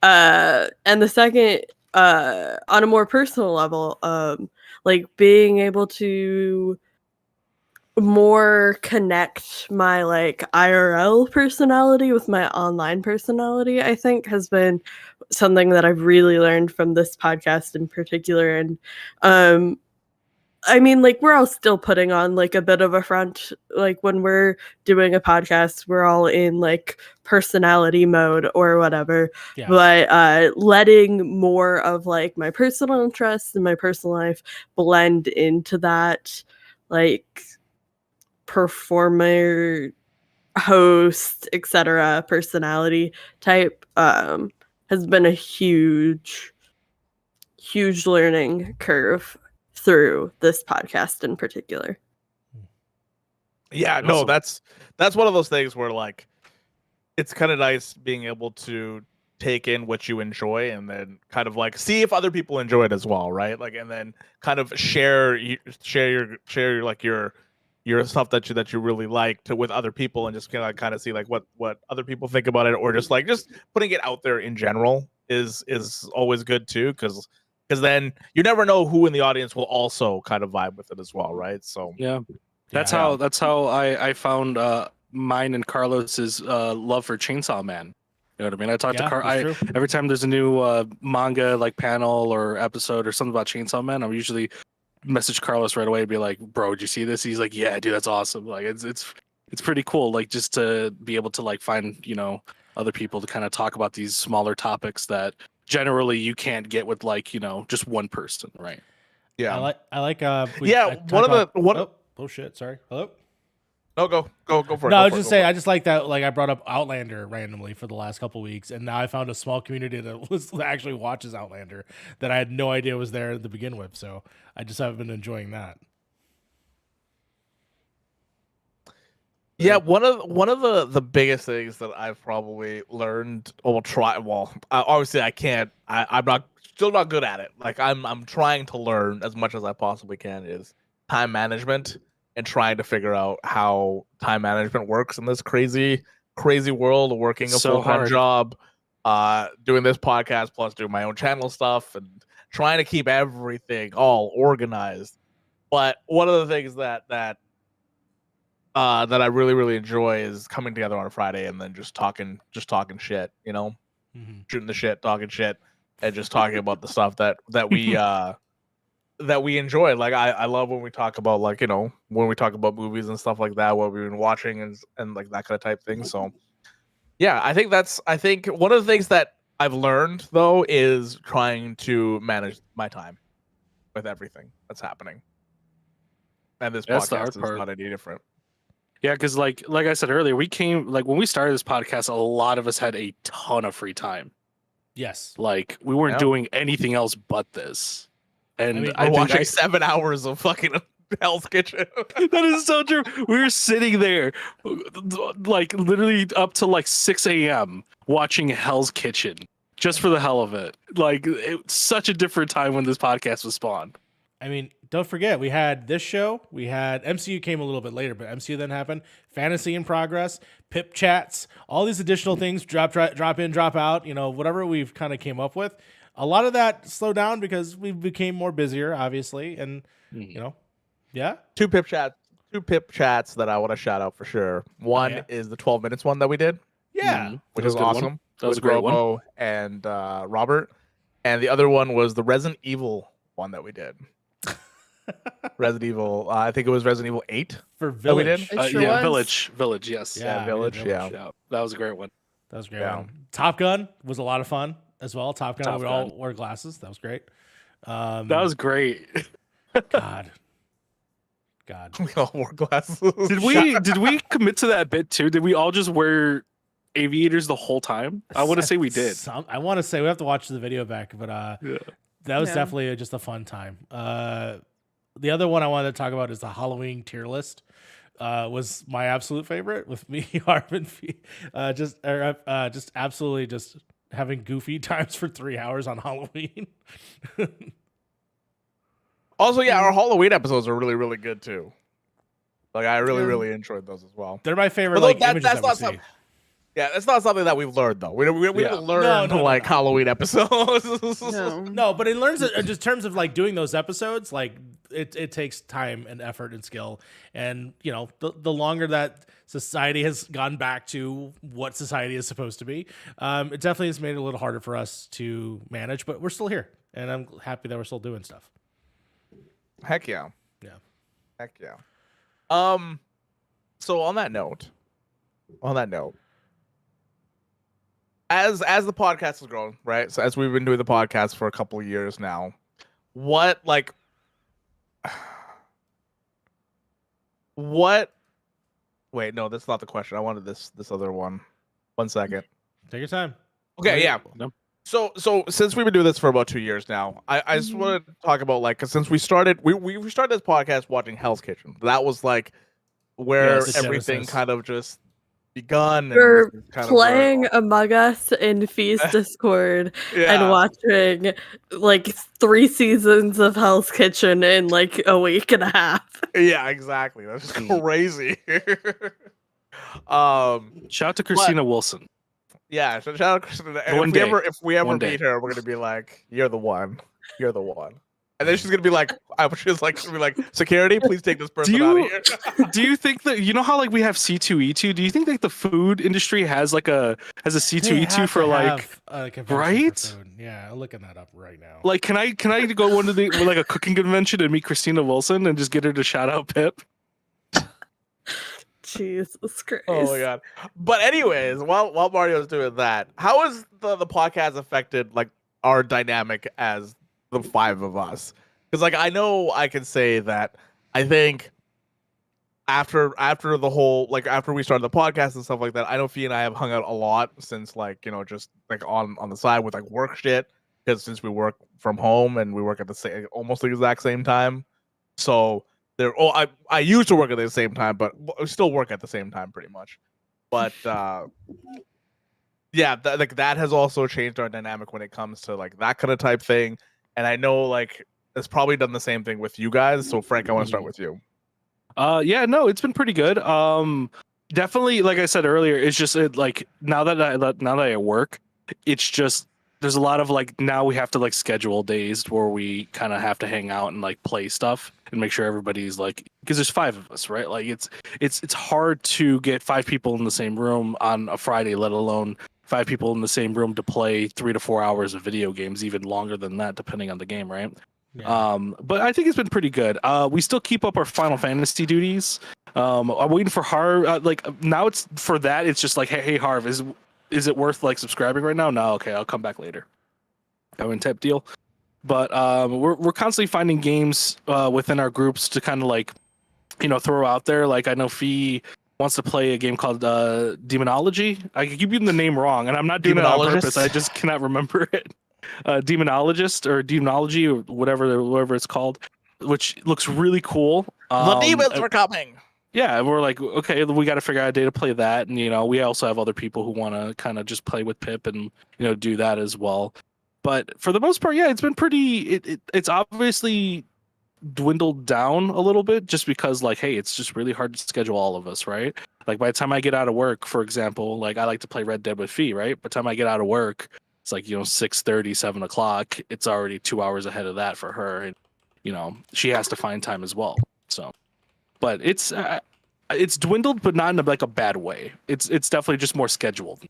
And the second, on a more personal level, like being able to more connect my like IRL personality with my online personality, I think has been something that I've really learned from this podcast in particular. And I mean, like, we're all still putting on like a bit of a front. Like when we're doing a podcast, we're all in like personality mode or whatever. Yeah. But letting more of like my personal interests and my personal life blend into that like performer, host, etc. personality type has been a huge learning curve through this podcast in particular. Yeah, no, that's one of those things where like it's kind of nice being able to take in what you enjoy and then kind of like see if other people enjoy it as well, right? Like, and then kind of share your like your stuff that you really like with other people, and just kind of see like what other people think about it, or just putting it out there in general is always good too, because then you never know who in the audience will also kind of vibe with it as well, right? So yeah, that's how I found mine and Carlos's love for Chainsaw Man. You know what I mean? I talked to Karl. Every time there's a new manga like panel or episode or something about Chainsaw Man, I usually message Carlos right away and be like, "Bro, did you see this?" He's like, "Yeah, dude, that's awesome." Like, it's pretty cool. Like, just to be able to like find other people to kind of talk about these smaller topics that generally you can't get with like just one person, right? Yeah, I like. Oh shit! Sorry. Hello. No, go for it. No, I was just saying, I just like that. Like, I brought up Outlander randomly for the last couple of weeks, and now I found a small community that actually watches Outlander that I had no idea was there to begin with. So I just have been enjoying that. Yeah, one of the biggest things that I've probably learned, obviously I can't. I'm still not good at it. Like I'm trying to learn as much as I possibly can is time management. And trying to figure out how time management works in this crazy world of working a full-time job, doing this podcast plus doing my own channel stuff and trying to keep everything all organized. But one of the things that that I really, really enjoy is coming together on a Friday and then just talking shit, you know, shooting the shit, talking shit, and just talking about the stuff that we that we enjoy. Like I love when we talk about, like, you know, when we talk about movies and stuff like that, what we've been watching and like that kind of type thing. So yeah, I think one of the things that I've learned though is trying to manage my time with everything that's happening. And this That's the hard podcast is part. not any different. Yeah, because like I said earlier, we came like when we started this podcast, a lot of us had a ton of free time. Yes. Like we weren't doing anything else but this. And I mean, I I'm think watching 7 hours of fucking Hell's Kitchen. that is so true. We were sitting there, like literally up to like 6 a.m. watching Hell's Kitchen just for the hell of it. Like it's such a different time when this podcast was spawned. I mean, don't forget, we had this show. We had MCU came a little bit later, but MCU then happened. Fantasy in progress, Pip chats, all these additional things, drop in, drop out. You know, whatever we've kind of came up with. A lot of that slowed down because we became more busier, obviously, and you know, yeah. Two pip chats that I want to shout out for sure. One is the 12 minutes one that we did, Yeah, which was is a good one. awesome. That was with a great one. Robo and Robert, and the other one was the Resident Evil one that we did. Resident Evil, I think it was Resident Evil 8 for that we did. Village. It sure was. Village, yes. Yeah, Village, we did yeah. Yeah, that was a great one. That was a great Yeah. one. Top Gun was a lot of fun as well. Top Gun, Top we all Gun. wore glasses. That was great. That was great. God. We all wore glasses. Did we commit to that bit too? Did we all just wear aviators the whole time? I want to say we did. I want to say we have to watch the video back, but Yeah. that was Yeah. definitely just a fun time. The other one I wanted to talk about is the Halloween tier list. Was my absolute favorite with me, Harv, and just absolutely just having goofy times for 3 hours on Halloween. Also, yeah, our Halloween episodes are really, really good too. Like I really, Yeah. really enjoyed those as well. They're my favorite. But Like that's images that we not see. something. Yeah, it's not something that we've learned though. We didn't learn No, like no. Halloween episodes. No. No, but it learns just in terms of like doing those episodes, like it takes time and effort and skill. And you know, the longer that society has gone back to what society is supposed to be, it definitely has made it a little harder for us to manage, but we're still here. And I'm happy that we're still doing stuff. Heck yeah. Yeah. Heck yeah. So on that note, as the podcast has grown, right? So as we've been doing the podcast for a couple of years now, what wait, no, that's not the question. I wanted this other one. 1 second. Take your time. Okay, yeah. No. So since we've been doing this for about 2 years now, I just want to talk about like, 'cause since we started we started this podcast watching Hell's Kitchen. That was like where Yes, the everything genesis. kind of just begun. We're and kind of playing Among Us in Feast Discord and watching like 3 seasons of Hell's Kitchen in like a week and a half. Yeah, exactly. That's just crazy. Shout out to Christina Wilson. Yeah, so shout out to Kristen. And One day. if we ever One day. meet her, we're gonna be like, "You're the one. You're the one." And then she's gonna be like, she'll be like, "Security, please take this person out of here." Do you think that you know how like we have C2E2? Do you think like the food industry has a They C2E2 have for to like have a convention for right? food. Yeah, I'm looking that up right now. like can I go one to the like a cooking convention and meet Christina Wilson and just get her to shout out Pip? Jesus Christ. Oh my god! But anyways, while Mario's doing that, how has the podcast affected like our dynamic as the 5 of us? Because like I know I can say that I think after the whole like after we started the podcast and stuff like that, I know Fee and I have hung out a lot since like just like on the side with like work shit, because since we work from home and we work at the same almost the exact same time, so. I used to work at the same time, but we still work at the same time pretty much. But yeah, that has also changed our dynamic when it comes to like that kind of type thing. And I know like it's probably done the same thing with you guys. So Frank, I want to start with you. Yeah, no, it's been pretty good. Definitely, like I said earlier, it's just like now that I work, it's just there's a lot of like now we have to like schedule days where we kind of have to hang out and like play stuff and make sure everybody's like, because there's 5 of us, right? Like it's hard to get 5 people in the same room on a Friday, let alone 5 people in the same room to play 3 to 4 hours of video games, even longer than that depending on the game, right? Yeah. But I think it's been pretty good. We still keep up our Final Fantasy duties. I'm waiting for Harv. Like now it's for that. It's just like, hey Harv, is it worth like subscribing right now? No, okay, I'll come back later. That one type deal. But we're constantly finding games within our groups to kind of like, throw out there. Like I know Fee wants to play a game called Demonology. I keep getting the name wrong, and I'm not doing it on purpose. I just cannot remember it. Demonologist or Demonology or whatever it's called, which looks really cool. The demons are coming. Yeah, we're like, okay, we got to figure out a day to play that, and we also have other people who want to kind of just play with Pip and do that as well. But for the most part, yeah, it's been pretty. It's obviously dwindled down a little bit just because, like, hey, it's just really hard to schedule all of us, right? Like by the time I get out of work, for example, like I like to play Red Dead with Fee, right? By the time I get out of work, it's like 6:30, 7 o'clock. It's already 2 hours ahead of that for her, and she has to find time as well. So. But it's dwindled, but not in like a bad way. It's definitely just more scheduled. I'm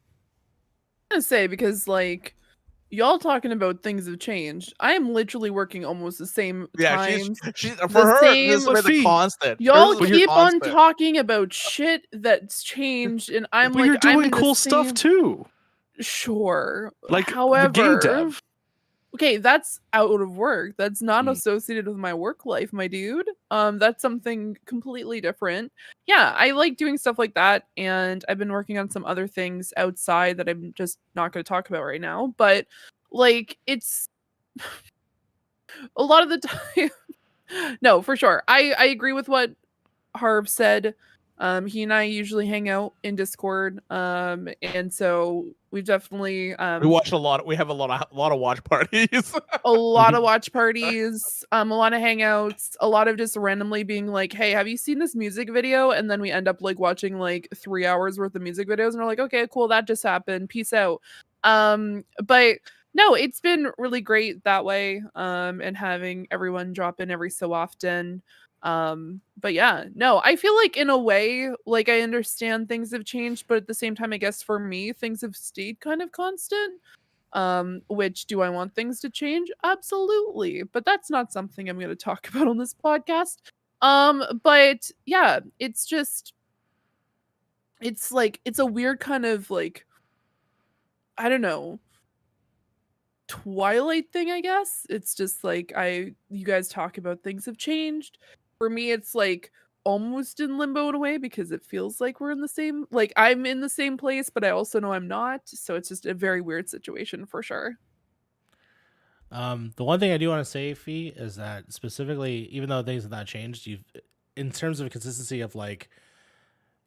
gonna say because like y'all talking about things have changed. I am literally working almost the same times. She's for her. This is the constant. Y'all keep on talking about shit that's changed, and I'm but like, you're doing I'm cool stuff too. Sure. Like however, the game dev. Okay, that's out of work. That's not associated with my work life, my dude. That's something completely different. Yeah, I like doing stuff like that, and I've been working on some other things outside that I'm just not going to talk about right now. But like, it's a lot of the time. No, for sure. I agree with what Harv said. He and I usually hang out in Discord, and so we've definitely we watch a lot. We have a lot of watch parties. A lot of watch parties, a lot of hangouts, a lot of just randomly being like, "Hey, have you seen this music video?" And then we end up like watching like 3 hours worth of music videos, and we're like, "Okay, cool, that just happened. Peace out." But no, it's been really great that way, and having everyone drop in every so often. But yeah, no, I feel like in a way, like I understand things have changed, but at the same time, I guess for me, things have stayed kind of constant. Which do I want things to change? Absolutely. But that's not something I'm going to talk about on this podcast. But yeah, it's just, it's like, it's a weird kind of like, I don't know, Twilight thing, I guess. It's just like you guys talk about things have changed. For me, it's like almost in limbo in a way because it feels like we're in the same, like I'm in the same place, but I also know I'm not. So it's just a very weird situation for sure. The one thing I do want to say, Fee, is that specifically, even though things have not changed, you've, in terms of consistency of like,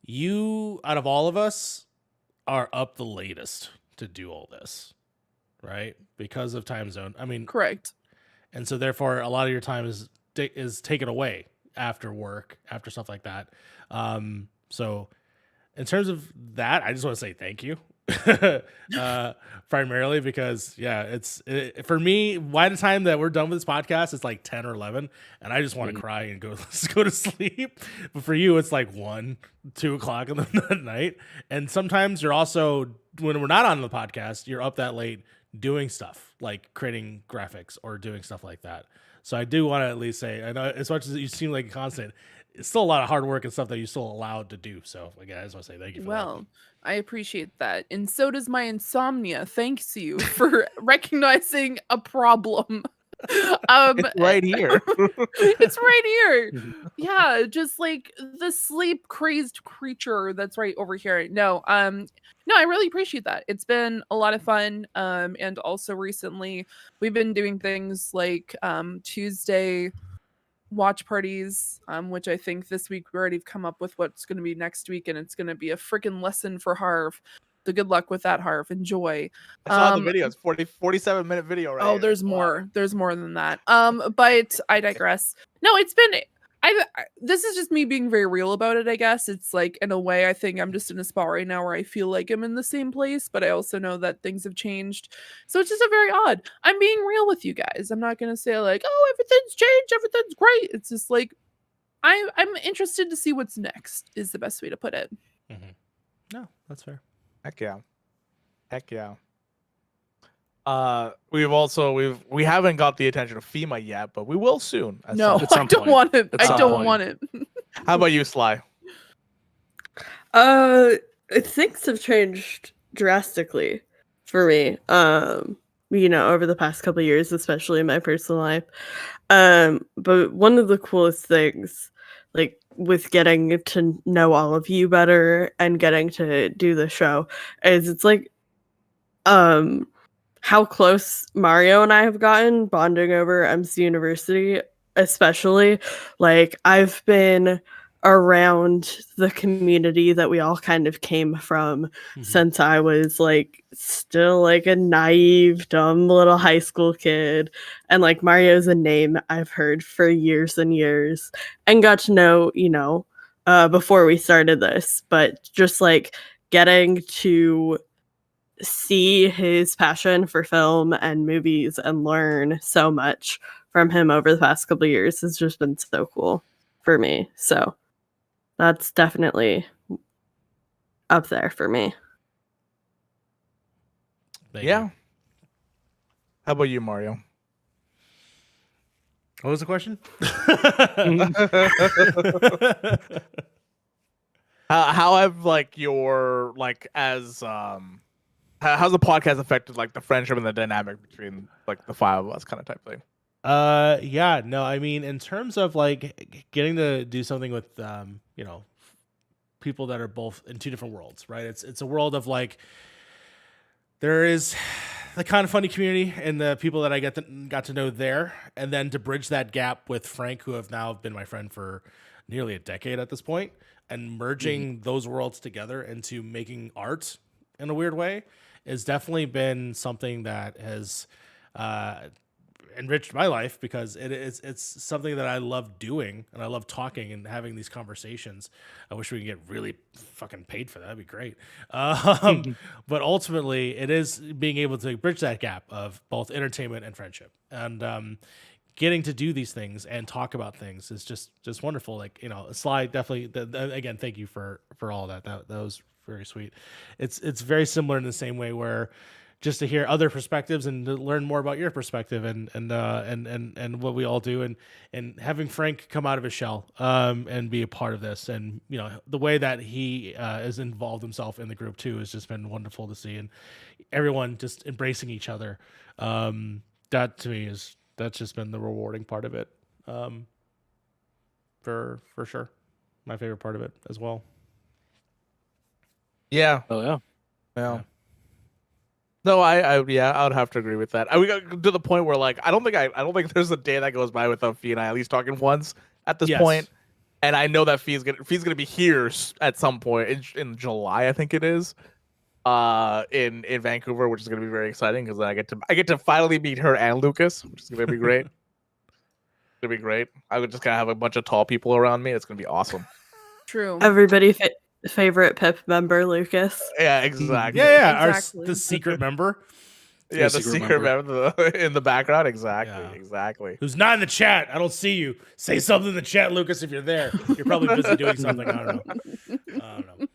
you out of all of us are up the latest to do all this, right? Because of time zone. I mean, correct. And so therefore, a lot of your time is taken away after work, after stuff like that. So in terms of that, I just want to say thank you. Primarily because for me, by the time that we're done with this podcast, it's like 10 or 11 and I just want to cry and go to sleep. But for you, it's like 1, 2 o'clock in the night. And sometimes you're also, when we're not on the podcast, you're up that late doing stuff like creating graphics or doing stuff like that. So I do want to at least say, I know as much as you seem like a constant, it's still a lot of hard work and stuff that you're still allowed to do. So again, I just want to say thank you for that. I appreciate that. And so does my insomnia. Thanks you for recognizing a problem. It's right here. It's right here. Yeah, just like the sleep crazed creature that's right over here. No, I really appreciate that. It's been a lot of fun. And also recently we've been doing things like Tuesday watch parties, which I think this week we already have come up with what's going to be next week, and it's going to be a freaking lesson for Harv. So good luck with that, Harv. Enjoy. I saw the video. It's 47-minute video, right? Oh, there's more. There's more than that. But I digress. No, it's been. I this is just me being very real about it, I guess. It's like, in a way, I think I'm just in a spot right now where I feel like I'm in the same place, but I also know that things have changed. So it's just a very odd. I'm being real with you guys. I'm not gonna say like, oh, everything's changed, everything's great. It's just like I'm interested to see what's next, is the best way to put it. Mm-hmm. No, that's fair. Heck yeah. Heck yeah. We haven't got the attention of FEMA yet, but we will soon. No, at some I don't point. want it. At I some don't point. want it. How about you, Sly? Things have changed drastically for me. Over the past couple of years, especially in my personal life. But one of the coolest things, like with getting to know all of you better and getting to do the show, is it's like how close Mario and I have gotten bonding over MC University, especially. Like, I've been around the community that we all kind of came from since I was like still like a naive, dumb little high school kid. And like Mario's a name I've heard for years and years and got to know, before we started this, but just like getting to see his passion for film and movies and learn so much from him over the past couple of years has just been so cool for me. So that's definitely up there for me. Thank Yeah. you. How about you, Mario? What was the question? How have like your like as how's the podcast affected like the friendship and the dynamic between like the five of us kind of type thing? Yeah, no, I mean, in terms of like getting to do something with people that are both in two different worlds, right? It's a world of like there is the kind of funny community and the people that I got to know there, and then to bridge that gap with Frank, who have now been my friend for nearly a decade at this point, and merging those worlds together into making art in a weird way has definitely been something that has enriched my life, because it's something that I love doing, and I love talking and having these conversations. I wish we could get really fucking paid for that. That'd be great. But ultimately it is being able to bridge that gap of both entertainment and friendship, and getting to do these things and talk about things is just wonderful. Like, Sly, definitely again, thank you for all that was very sweet. It's very similar in the same way, where just to hear other perspectives and to learn more about your perspective and what we all do, and having Frank come out of his shell and be a part of this, and the way that he has involved himself in the group too has just been wonderful to see, and everyone just embracing each other. That to me that's just been the rewarding part of it, for sure. My favorite part of it as well. Yeah. Oh yeah. Yeah. No, I would have to agree with that. We got to the point where like I don't think there's a day that goes by without Fee and I at least talking once at this point. And I know that Fee's gonna be here at some point in July, I think it is, in Vancouver, which is gonna be very exciting because I get to finally meet her and Lucas, which is gonna be great. It's gonna be great. I would just kind of have a bunch of tall people around me. It's gonna be awesome. True. Everybody favorite Pip member, Lucas. Yeah, exactly. Yeah, Exactly. the secret member. Yeah, the secret member in the background. Exactly. Who's not in the chat? I don't see you. Say something in the chat, Lucas, if you're there. You're probably busy doing something. I don't know.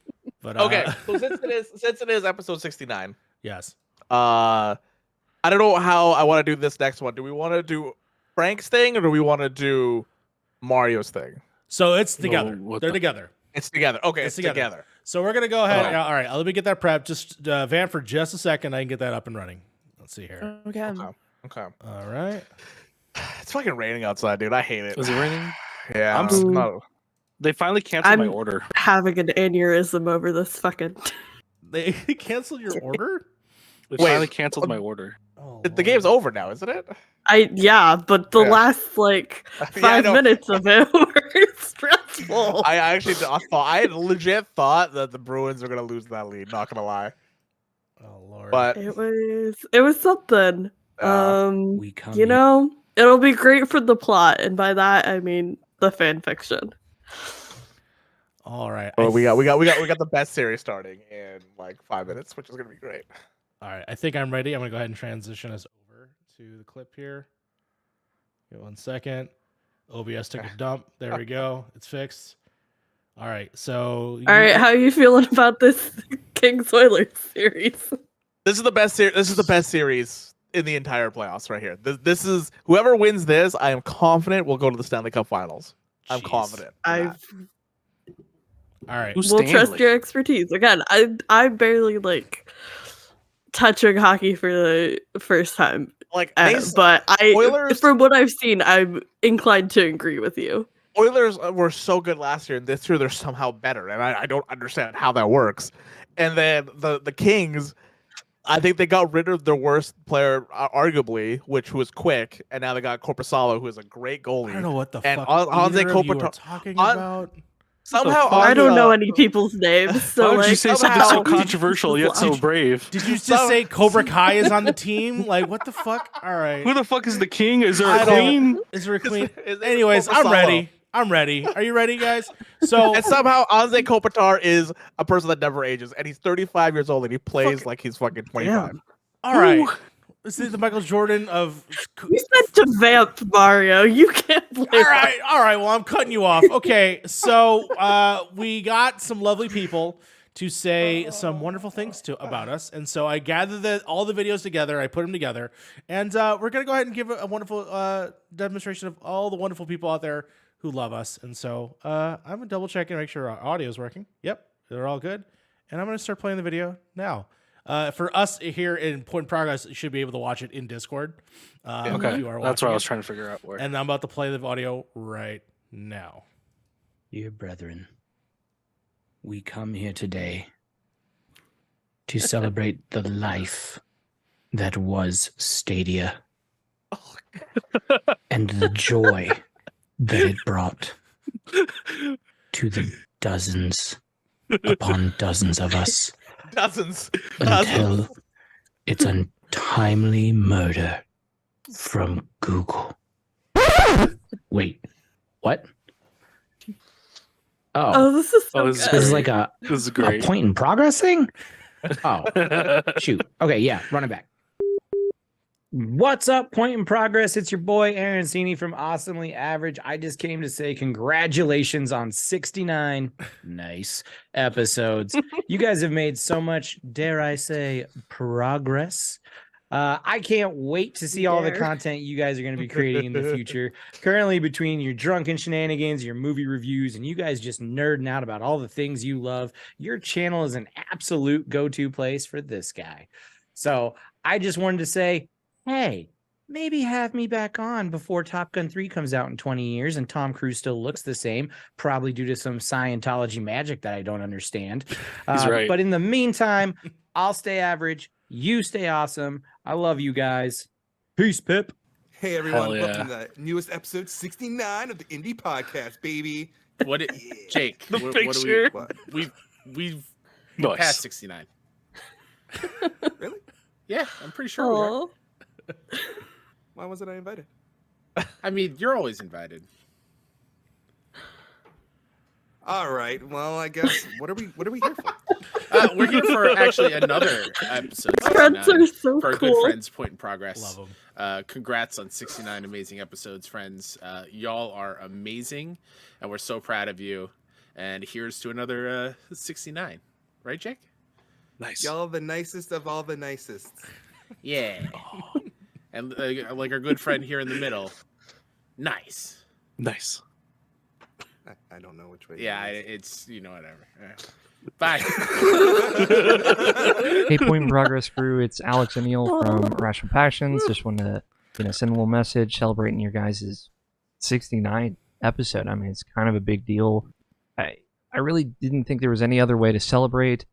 But okay, so since it is episode 69. Yes. I don't know how I want to do this next one. Do we want to do Frank's thing or do we want to do Mario's thing? So it's together. Well, They're together. It's together. Okay, it's together. So we're gonna go ahead. Okay. All right, let me get that prep. Just Van for just a second. I can get that up and running. Let's see here. Okay. Okay. All right. It's fucking raining outside, dude. I hate it. Is it raining? Yeah. I'm no. They finally canceled my I'm- order. Having an aneurysm over this fucking. They canceled your order. They finally canceled my order. Oh, The game's over now, isn't it? But the Yeah. last like Yeah, I 5 know. minutes of it were stressful. I legit thought that the Bruins were gonna lose that lead. Not gonna lie, Oh Lord. but It was something. We come. It'll be great for the plot, and by that I mean the fan fiction. All right. Oh, we got the best series starting in like 5 minutes, which is gonna be great. All right. I think I'm ready. I'm gonna go ahead and transition us over to the clip here. Give 1 second. OBS took a dump. There we go. It's fixed. All right. So. All right, how are you feeling about this King's Oilers series? This is the best series. This is the best series in the entire playoffs right here. This is whoever wins this. I am confident will go to the Stanley Cup Finals. I'm Jeez. confident. in I that. All right. Who's will trust Stanley? your expertise. Again, I barely like touching hockey for the first time, like but Oilers- from what I've seen, I'm inclined to agree with you. Oilers were so good last year, and this year they're somehow better, and I don't understand how that works. And then the Kings, I think they got rid of their worst player, arguably, which was Quick, and now they got Korpisalo, who is a great goalie. I don't know what the And fuck Anze either of you are Kopitar- talking about. Somehow, I don't know Anze- any people's names, so Why would like you say something somehow- so controversial yet so brave? Did you just say Cobra Kai is on the team? Like, what the fuck? All right. Who the fuck is the king? Is there I a don't- queen? Is there a queen? Is it Anyways, I'm Korpisalo? ready. I'm ready. Are you ready, guys? So, And somehow Anze Kopitar is a person that never ages, and he's 35 years old, and he plays Fuck. like he's fucking 25. Damn. all right. This is the Michael Jordan of. You said to vamp Mario. You can't blame All right, all right. Well, I'm cutting you off. Okay, so we got some lovely people to say some wonderful things about us, and so I gathered all the videos together. I put them together, and we're gonna go ahead and give a wonderful demonstration of all the wonderful people out there who love us. And so I'm gonna double check and make sure our audio is working. Yep, they're all good, and I'm gonna start playing the video now. For us here in Point in Progress, you should be able to watch it in Discord. If Okay, you are that's what watching I was it. trying to figure out. Where. And I'm about to play the audio right now. Dear brethren, we come here today to celebrate the life that was Stadia and the joy that it brought to the dozens upon dozens of us Dozens. until its untimely murder from Google. Wait, what? Oh, this is so Oh, this is This good. is like a This is a great. point in progress thing? Oh, shoot. Okay, yeah, run it back. What's up, Point in Progress? It's your boy Aaron Cini from Awesomely Average. I just came to say congratulations on 69 nice episodes. You guys have made so much, dare I say, progress. I can't wait to see all the Dare. content you guys are going to be creating in the future. Currently, between your drunken shenanigans, your movie reviews, and you guys just nerding out about all the things you love, your channel is an absolute go-to place for this guy. So I just wanted to say, hey, maybe have me back on before Top Gun 3 comes out in 20 years and Tom Cruise still looks the same, probably due to some Scientology magic that I don't understand. He's right. But in the meantime, I'll stay average. You stay awesome. I love you guys. Peace, Pip. Hey everyone, Hell yeah. welcome to the newest episode 69 of the Indie Podcast, baby. What it, Jake? The what picture. What? We've Nice. passed 69. Really? Yeah, I'm pretty sure we are. Aw. Why wasn't I invited? I mean, you're always invited. All right. Well, I guess what are we here for? We're here for actually another episode. Friends 69 are so for our good cool. friends, Point in Progress. Love them. Congrats on 69 amazing episodes, friends. Y'all are amazing, and we're so proud of you. And here's to another 69. Right, Jake? Nice. Y'all the nicest of all the nicest. Yeah. And like our good friend here in the middle, nice. Nice. I don't know which way. Yeah, it is. it's, whatever. Bye. Hey, Point in Progress crew, it's Alex O'Neill from Rational Passions. Just wanted to send a little message celebrating your guys' 69th episode. I mean, it's kind of a big deal. I really didn't think there was any other way to celebrate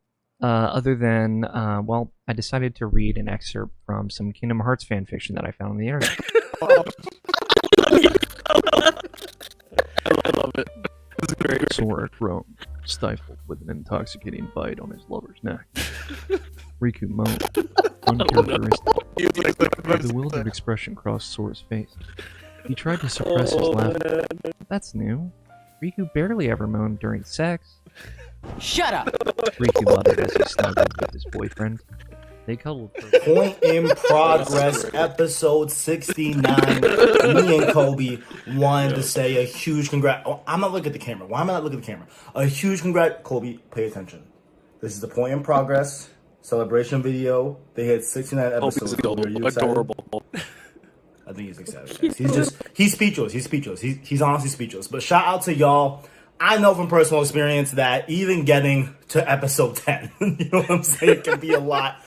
other than, I decided to read an excerpt from some Kingdom Hearts fan fiction that I found on the internet. I love it. This is great. Sora at Rome, stifled with an intoxicating bite on his lover's neck. Riku moaned, uncharacteristic. The bewildered expression crossed Sora's face. He tried to suppress his laughter. That's new. Riku barely ever moaned during sex. Shut up! Riku loved it as he snuggled with his boyfriend. They cuddled for Point in progress, episode 69. Me and Kobe wanted to say a huge congrats. Oh, I'm not looking at the camera. Why am I not looking at the camera? A huge congrats. Kobe, pay attention. This is the point in progress celebration video. They had 69 episodes. Are you excited? Adorable. I think he's excited. He's speechless. He's honestly speechless. But shout out to y'all. I know from personal experience that even getting to episode 10, you know what I'm saying, can be a lot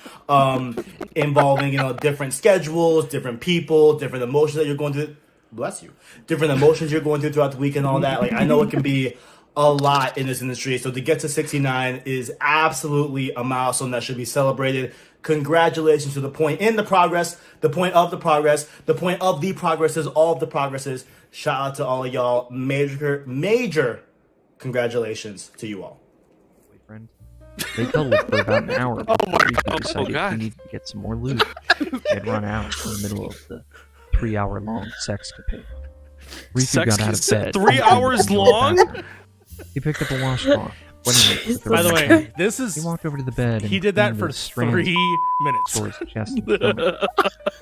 involving, different schedules, different people, different emotions that you're going through. Bless you. Different emotions you're going through throughout the week and all that. Like, I know it can be a lot in this industry. So to get to 69 is absolutely a milestone that should be celebrated. Congratulations to the point in the progress, the point of the progress, the point of the progresses, all of the progresses. Shout out to all of y'all. Major congratulations to you all. boyfriend. They cuddled for about an hour before Riku decided God. he needed to get some more loot. They'd run out in the middle of the 3-hour-long sexcapade. Riku got out of bed. 3 hours long? He picked up a washcloth. By the way, this He is walked over to the bed and he did that cleaned for the strands 3 minutes. tore his chest and stomach.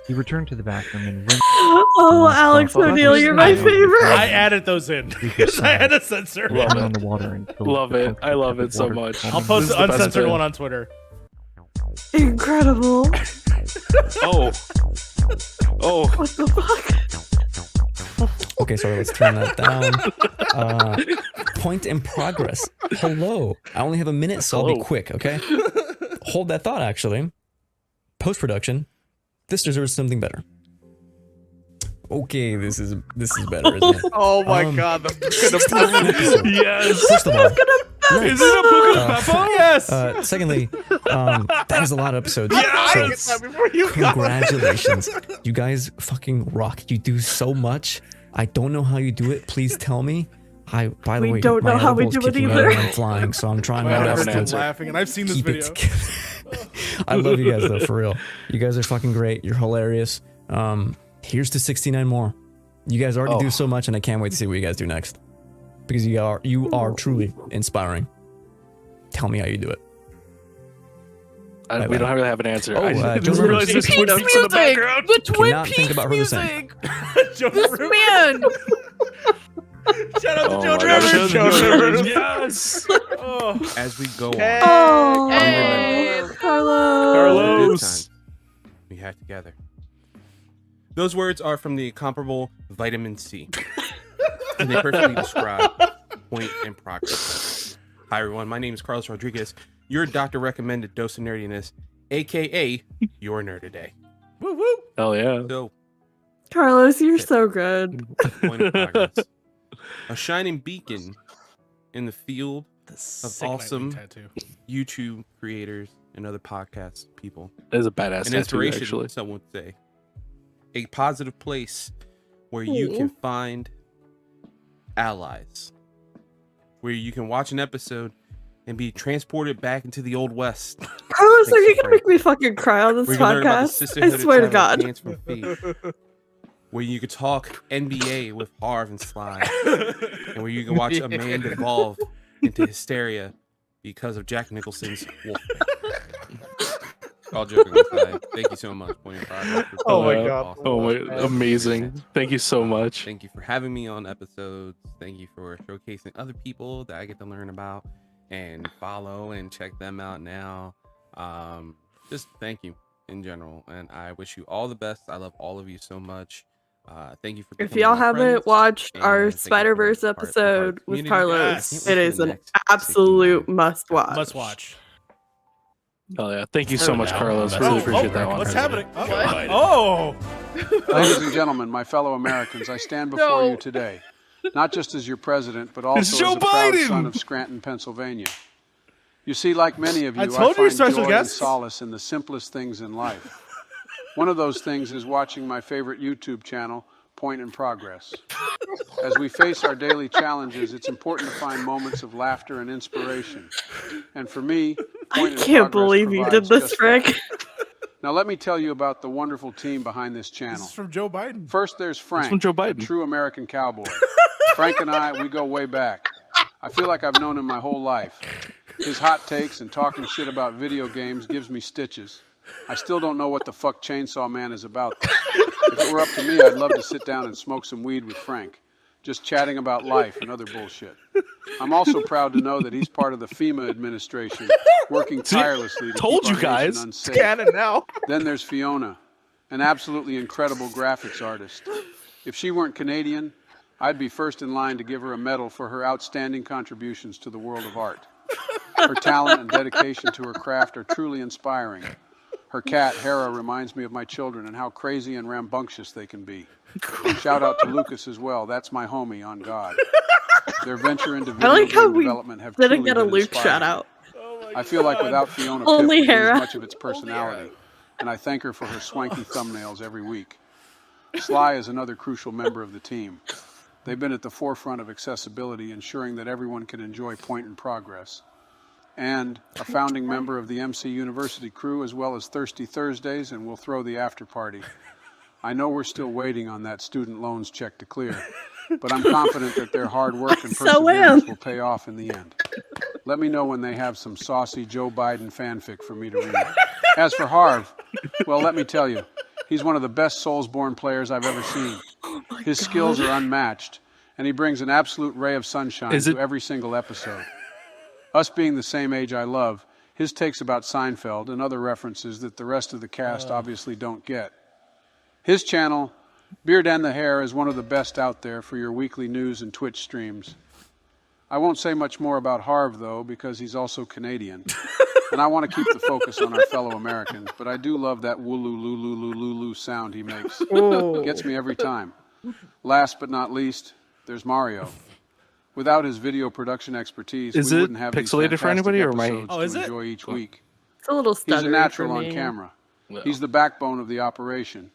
He returned to the bathroom and rinsed Oh, Alex O'Neill, you're my favorite. I added those in. I had a censor. He turned on the water and filled Love the it. I love it so water. much. I'll post the uncensored one on Twitter. Incredible. Oh. What the fuck? Okay, sorry, let's turn that down. Point in progress. Hello. I only have a minute, so I'll be quick, okay? Hold that thought, actually. Post-production. This deserves something better. Okay, this is better, isn't it? Oh my god, the Yes. First of all, Is it a book of Beppo? Yes. secondly, that is a lot of episodes. I So, get that before you got congratulations. You guys fucking rock. You do so much. I don't know how you do it. Please tell me. By the We way, don't my know how we elbow's do it kicking either. out and I'm flying, so I'm trying my Whatever, best I'm to laughing, and I've seen this keep video. it together. I love you guys though, for real. You guys are fucking great. You're hilarious. Here's to 69 more. You guys already do so much, and I can't wait to see what you guys do next. Because you are truly inspiring. Tell me how you do it. We don't really have an answer. Oh, I Joe just Rivers. realized there's Twin Peaks in the background. The Twin Cannot think Peaks about her the same. music. This man. Shout out to Oh Joe my gosh, Rivers. Joe Rivers. Yes. Oh. As we go on, Oh, Hey. Carlos. good times we had together. Those words are from the incomparable Vitamin C. And they perfectly describe point in progress. Hi everyone, my name is Carlos Rodriguez, your doctor recommended dose of nerdiness, aka your nerd today. Woo woo. Hell yeah. So, Carlos, you're so good. point in progress. A shining beacon in the field The of sick awesome Nightwing tattoo. YouTube creators and other podcast people. That is a badass An tattoo, inspiration, actually. some would say. A positive place where you can find allies. Where you can watch an episode and be transported back into the Old West. Carlos, are you Thanks, gonna make me fucking cry on this Where you can learn about the podcast? sisterhood I of swear to traveling God. hands from feet. Where you could talk NBA with Harv and Sly. And where you can watch a man devolve into hysteria because of Jack Nicholson's Wolf. All joking aside, thank you so much. Point in progress. Oh my God. Oh my, amazing. Thank you so much. Thank you for having me on episodes. Thank you for showcasing other people that I get to learn about and follow and check them out now. Just thank you in general, and I wish you all the best. I love all of you so much. Thank you for If becoming y'all my haven't friends, watched and our thank you for Spider-Verse being part of episode the with community. Carlos, Yes. it is an Next absolute 69. must watch. Must watch. Oh yeah. Thank you so much, Carlos. Oh, Really appreciate that one. What's happening? Oh. Ladies and gentlemen, my fellow Americans, I stand before you today, not just as your president, but also as Joe a proud Biden! son of Scranton, Pennsylvania. You see, like many of you, I I told you you're find special joy and guest. solace in the simplest things in life. One of those things is watching my favorite YouTube channel, Point in Progress. As we face our daily challenges, it's important to find moments of laughter and inspiration. And for me, I Point in can't Progress believe you did provides this, just Frank. that. Now let me tell you about the wonderful team behind this channel. This is from Joe Biden. First, there's Frank, from Joe a Biden. true American cowboy. Frank and I, we go way back. I feel like I've known him my whole life. His hot takes and talking shit about video games gives me stitches. I still don't know what the fuck Chainsaw Man is about, though. If it were up to me, I'd love to sit down and smoke some weed with Frank, just chatting about life and other bullshit. I'm also proud to know that he's part of the FEMA administration, working tirelessly to Told keep you our guys. nation unsafe. Canon now. Then there's Fiona, an absolutely incredible graphics artist. If she weren't Canadian, I'd be first in line to give her a medal for her outstanding contributions to the world of art. Her talent and dedication to her craft are truly inspiring. Her cat, Hera, reminds me of my children and how crazy and rambunctious they can be. Shout out to Lucas as well. That's my homie on God. Their venture into I video like how game we development have didn't truly get a been Luke inspiring. shout out. I feel like without Fiona Only Pip, we lose Hera. much of its personality, and I thank her for her swanky thumbnails every week. Sly is another crucial member of the team. They've been at the forefront of accessibility, ensuring that everyone can enjoy Point and Progress. And a founding member of the MC University crew, as well as Thirsty Thursdays, and we'll throw the after party. I know we're still waiting on that student loans check to clear, but I'm confident that their hard work and So perseverance am. will pay off in the end. Let me know when they have some saucy Joe Biden fanfic for me to read. As for Harv, well, let me tell you, he's one of the best Soulsborne players I've ever seen. His skills are unmatched, and he brings an absolute ray of sunshine to every single episode. Us being the same age I love, his takes about Seinfeld and other references that the rest of the cast obviously don't get. His channel, Beard and the Hair, is one of the best out there for your weekly news and Twitch streams. I won't say much more about Harv, though, because he's also Canadian. And I want to keep the focus on our fellow Americans, but I do love that wooloo-loo-loo-loo-loo sound he makes. It gets me every time. Last but not least, there's Mario. Without his video production expertise, Is we it wouldn't have these pixelated for fantastic anybody, or am I- episodes Oh, is to it? enjoy each week. It's a little He's a stuttery natural for on me. camera. Well. He's the backbone of the operation,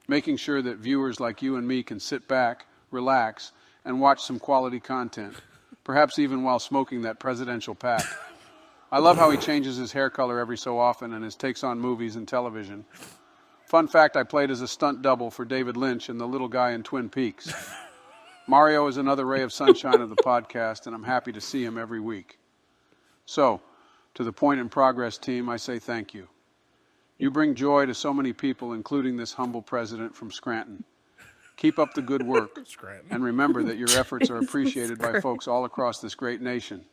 making sure that viewers like you and me can sit back, relax, and watch some quality content, perhaps even while smoking that presidential pack. I love how he changes his hair color every so often and his takes on movies and television. Fun fact, I played as a stunt double for David Lynch in The Little Guy in Twin Peaks. Mario is another ray of sunshine of the podcast, and I'm happy to see him every week. So, to the Point and Progress team, I say thank you. You bring joy to so many people, including this humble president from Scranton. Keep up the good work, and remember that your efforts are appreciated by folks all across this great nation.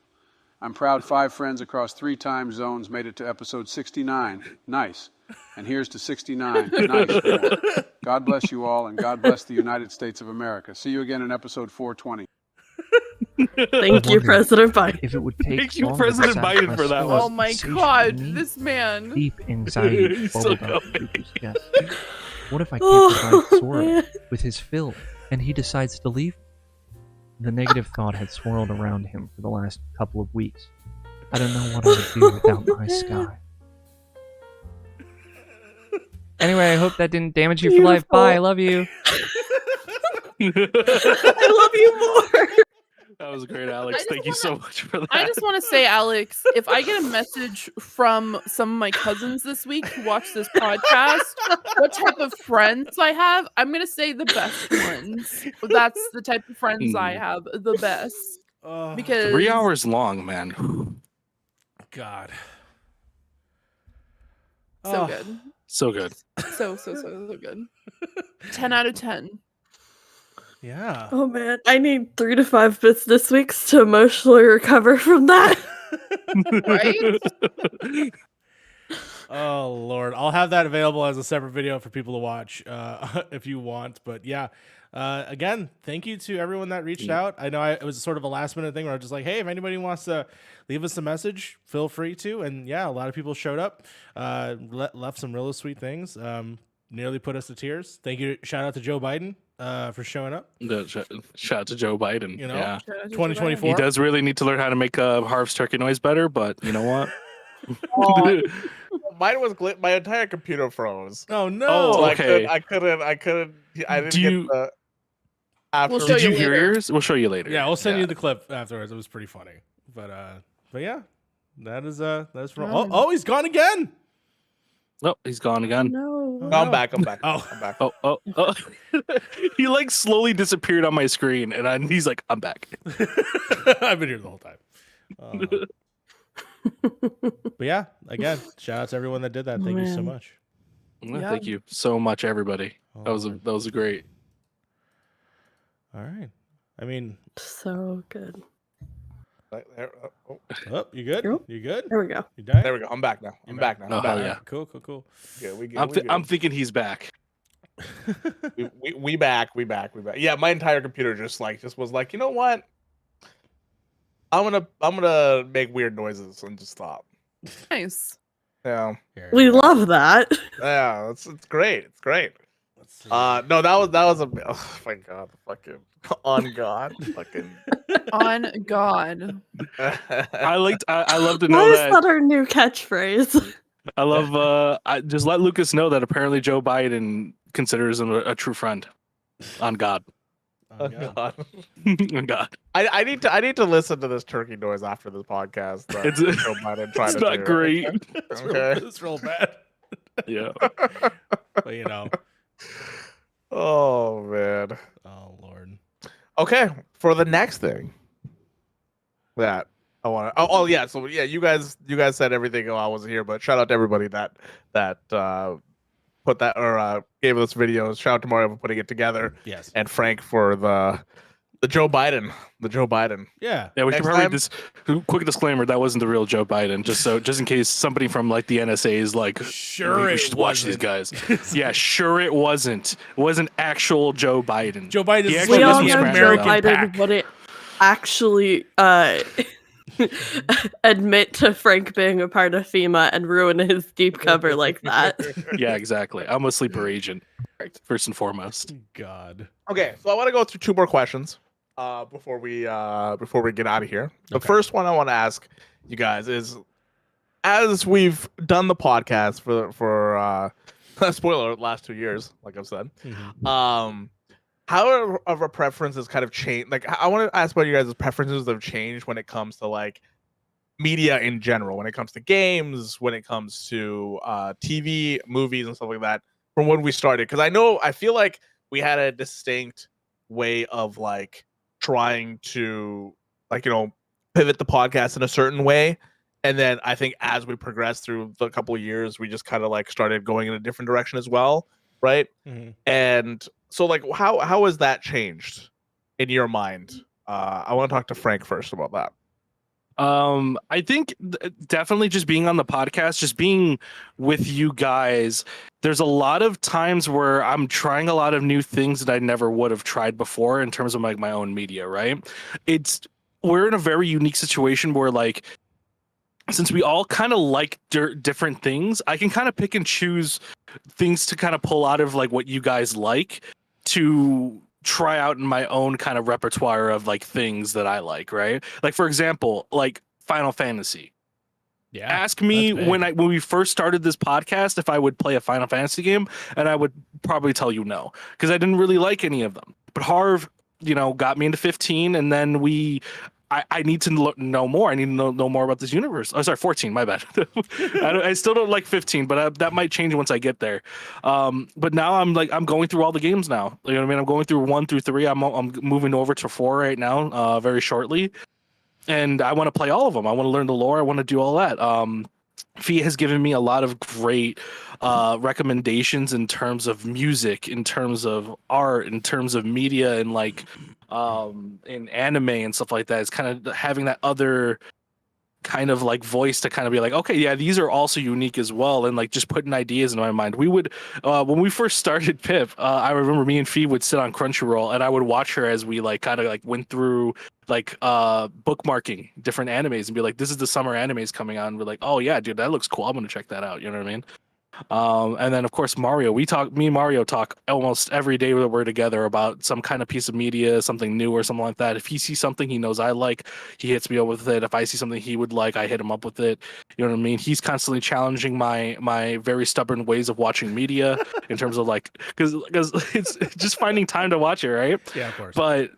I'm proud 5 friends across 3 time zones made it to episode 69. Nice. And here's to 69. Nice. More. God bless you all, and God bless the United States of America. See you again in episode 420. Thank you, President Biden. If it would take Thank you, longer to President satisfy Biden, for that Scylla's Oh my insatiable god, need, this man. deep anxiety He's so bubbled up dumb. through his chest. What if I Oh, can't provide Sora man. with his fill, and he decides to leave? The negative thought had swirled around him for the last couple of weeks. I don't know what I would do without my Sky. Anyway, I hope that didn't damage you for life. Beautiful. Bye, I love you. I love you more. That was great, Alex. I just Thank you so much for that. I just want to say, Alex, if I get a message from some of my cousins this week who watch this podcast, what type of friends I have, I'm going to say the best ones. That's the type of friends I have, the best. Because 3 hours long, man. God. so Oh. good. So good. So good. 10 out of 10. Yeah. Oh man, I need 3 to 5 business weeks to emotionally recover from that. Right? Oh Lord, I'll have that available as a separate video for people to watch if you want. But yeah, again, thank you to everyone that reached out. I know it was sort of a last minute thing where I was just like, hey, if anybody wants to leave us a message, feel free to. And yeah, a lot of people showed up, left some really sweet things. Nearly put us to tears. Thank you. Shout out to Joe Biden for showing up. Shout out to Joe Biden. You know, yeah. Shout out to 2024. He does really need to learn how to make Harv's turkey noise better, but you know what? Mine was my entire computer froze. Oh no! Oh, So okay. I didn't Do you- get the after. We'll show Did you you hear later. yours? We'll show you later. Yeah, we'll send you the clip afterwards. It was pretty funny. But yeah, that is from. Oh, he's gone again. Oh, he's gone again. No. No, I'm back. I'm back. Oh. I'm back. Oh. He like slowly disappeared on my screen, and he's like, I'm back. I've been here the whole time. But yeah, again, shout out to everyone that did that. Thank you so Man. much. Well, thank you so much, everybody. That was a great. All right. I mean, So good. oh, you good? Yep. You good? There we go. You dying? There we go. I'm back now. I'm back now. Oh, I'm back. hell yeah. Cool. Good. We good. I'm thinking he's back. We back. Yeah, my entire computer just was like, you know what? I'm gonna make weird noises and just stop. Nice. Yeah. We love that. Yeah, it's great. It's great. Let's see. No, that was a oh my god, fucking on God, fucking. On God. I love to Why know is that. that our new catchphrase? I love. I just let Lucas know that apparently Joe Biden considers him a true friend. On God. Oh, God. On God. I need to listen to this turkey noise after this podcast. It's Joe Biden tried it's to not do. great. It's real bad. Yeah. But you know. Oh man. Oh Lord. Okay, for the next thing that I want to. Oh yeah. So yeah, you guys said everything while I wasn't here, but shout out to everybody that put that or gave us videos. Shout out to Mario for putting it together. Yes. And Frank for the Joe Biden. The Joe Biden. Yeah. Yeah, we should Next probably time- just quick disclaimer that wasn't the real Joe Biden. Just in case somebody from like the NSA is like, Sure we it should watch these wasn't." guys. Yeah, sure it wasn't. It wasn't actual Joe Biden. Joe Biden He is actually We all doesn't know scratch Joe it up. Biden wouldn't actually admit to Frank being a part of FEMA and ruin his deep cover like that. Yeah, exactly. I'm a sleeper agent, first and foremost. God. Okay, so I want to go through two more questions before we get out of here. The Okay. first one I want to ask you guys is, as we've done the podcast for spoiler alert, last 2 years, like I've said, how have our preferences kind of changed? Like, I want to ask about you guys' preferences have changed when it comes to like media in general, when it comes to games, when it comes to TV, movies, and stuff like that, from when we started. Because I feel like we had a distinct way of like trying to pivot the podcast in a certain way, and then I think as we progressed through the couple of years, we just kind of like started going in a different direction as well, right? Mhm. And so like how has that changed in your mind? I want to talk to Frank first about that. I think definitely just being on the podcast, just being with you guys, there's a lot of times where I'm trying a lot of new things that I never would have tried before in terms of like my own media, right? We're in a very unique situation where like, since we all kind of like different things, I can kind of pick and choose things to kind of pull out of like what you guys like to try out in my own kind of repertoire of like things that I like, right? Like for example, like Final Fantasy. Yeah. Ask me that's big. when we first started this podcast if I would play a Final Fantasy game, and I would probably tell you no, because I didn't really like any of them. But Harv, got me into 15, and then I need to know more. I need to know more about this universe. Oh, sorry, 14. My bad. I still don't like 15, but that might change once I get there. But now I'm going through all the games now. You know what I mean? I'm going through 1 through 3. I'm moving over to 4 right now, very shortly, and I want to play all of them. I want to learn the lore. I want to do all that. Fia has given me a lot of great recommendations in terms of music, in terms of art, in terms of media, and like in anime and stuff like that. It's kind of having that other kind of like voice to kind of be like, okay, yeah, these are also unique as well, and like just putting ideas in my mind. We would when we first started Pip, I remember me and Fee would sit on Crunchyroll and I would watch her as we like kind of like went through like bookmarking different animes and be like, this is the summer animes coming on. We're like, oh yeah, dude, that looks cool, I'm gonna check that out. You know what I mean? And then of course Mario, me and Mario talk almost every day that we're together about some kind of piece of media, something new or something like that. If he sees something he knows I like, he hits me up with it. If I see something he would like, I hit him up with it. You know what I mean? He's constantly challenging my very stubborn ways of watching media in terms of like, because it's just finding time to watch it, right? Yeah, of course. But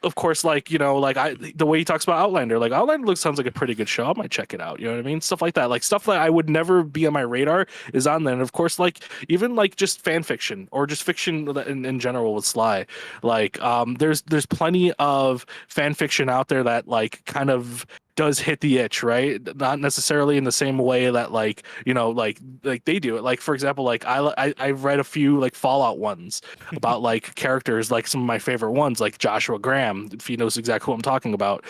of course, like, the way he talks about Outlander, like Outlander sounds like a pretty good show. I might check it out. You know what I mean? Stuff like that, like stuff that I would never be on my radar is on there. And of course, like even like just fan fiction or just fiction in general with Sly, like there's plenty of fan fiction out there that like kind of does hit the itch, right? Not necessarily in the same way that like like they do it. Like for example, like I've read a few like Fallout ones about like characters, like some of my favorite ones, like Joshua Graham, if he knows exactly what I'm talking about.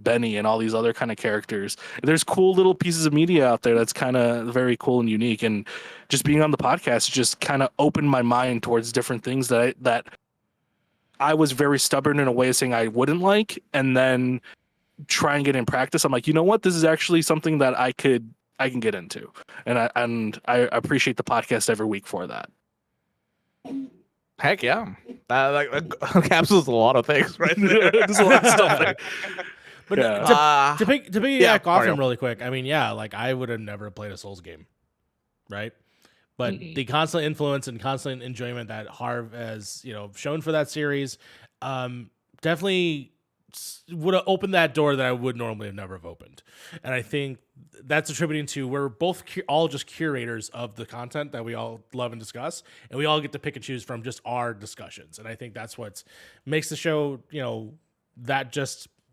Benny and all these other kind of characters. There's cool little pieces of media out there that's kind of very cool and unique. And just being on the podcast just kind of opened my mind towards different things that I was very stubborn in a way of saying I wouldn't like, and then try and get in practice. I'm like, you know what? This is actually something that I can get into, and I appreciate the podcast every week for that. Heck yeah, that encapsulates a lot of things, right there. There's a lot of stuff there. But Yeah. to piggyback yeah, off Mario. him really quick, I mean, yeah, like I would have never played a Souls game, right? But the constant influence and constant enjoyment that Harv has, shown for that series, definitely would have opened that door that I would normally have never have opened. And I think that's attributing to we're both all just curators of the content that we all love and discuss, and we all get to pick and choose from just our discussions. And I think that's what makes the show, that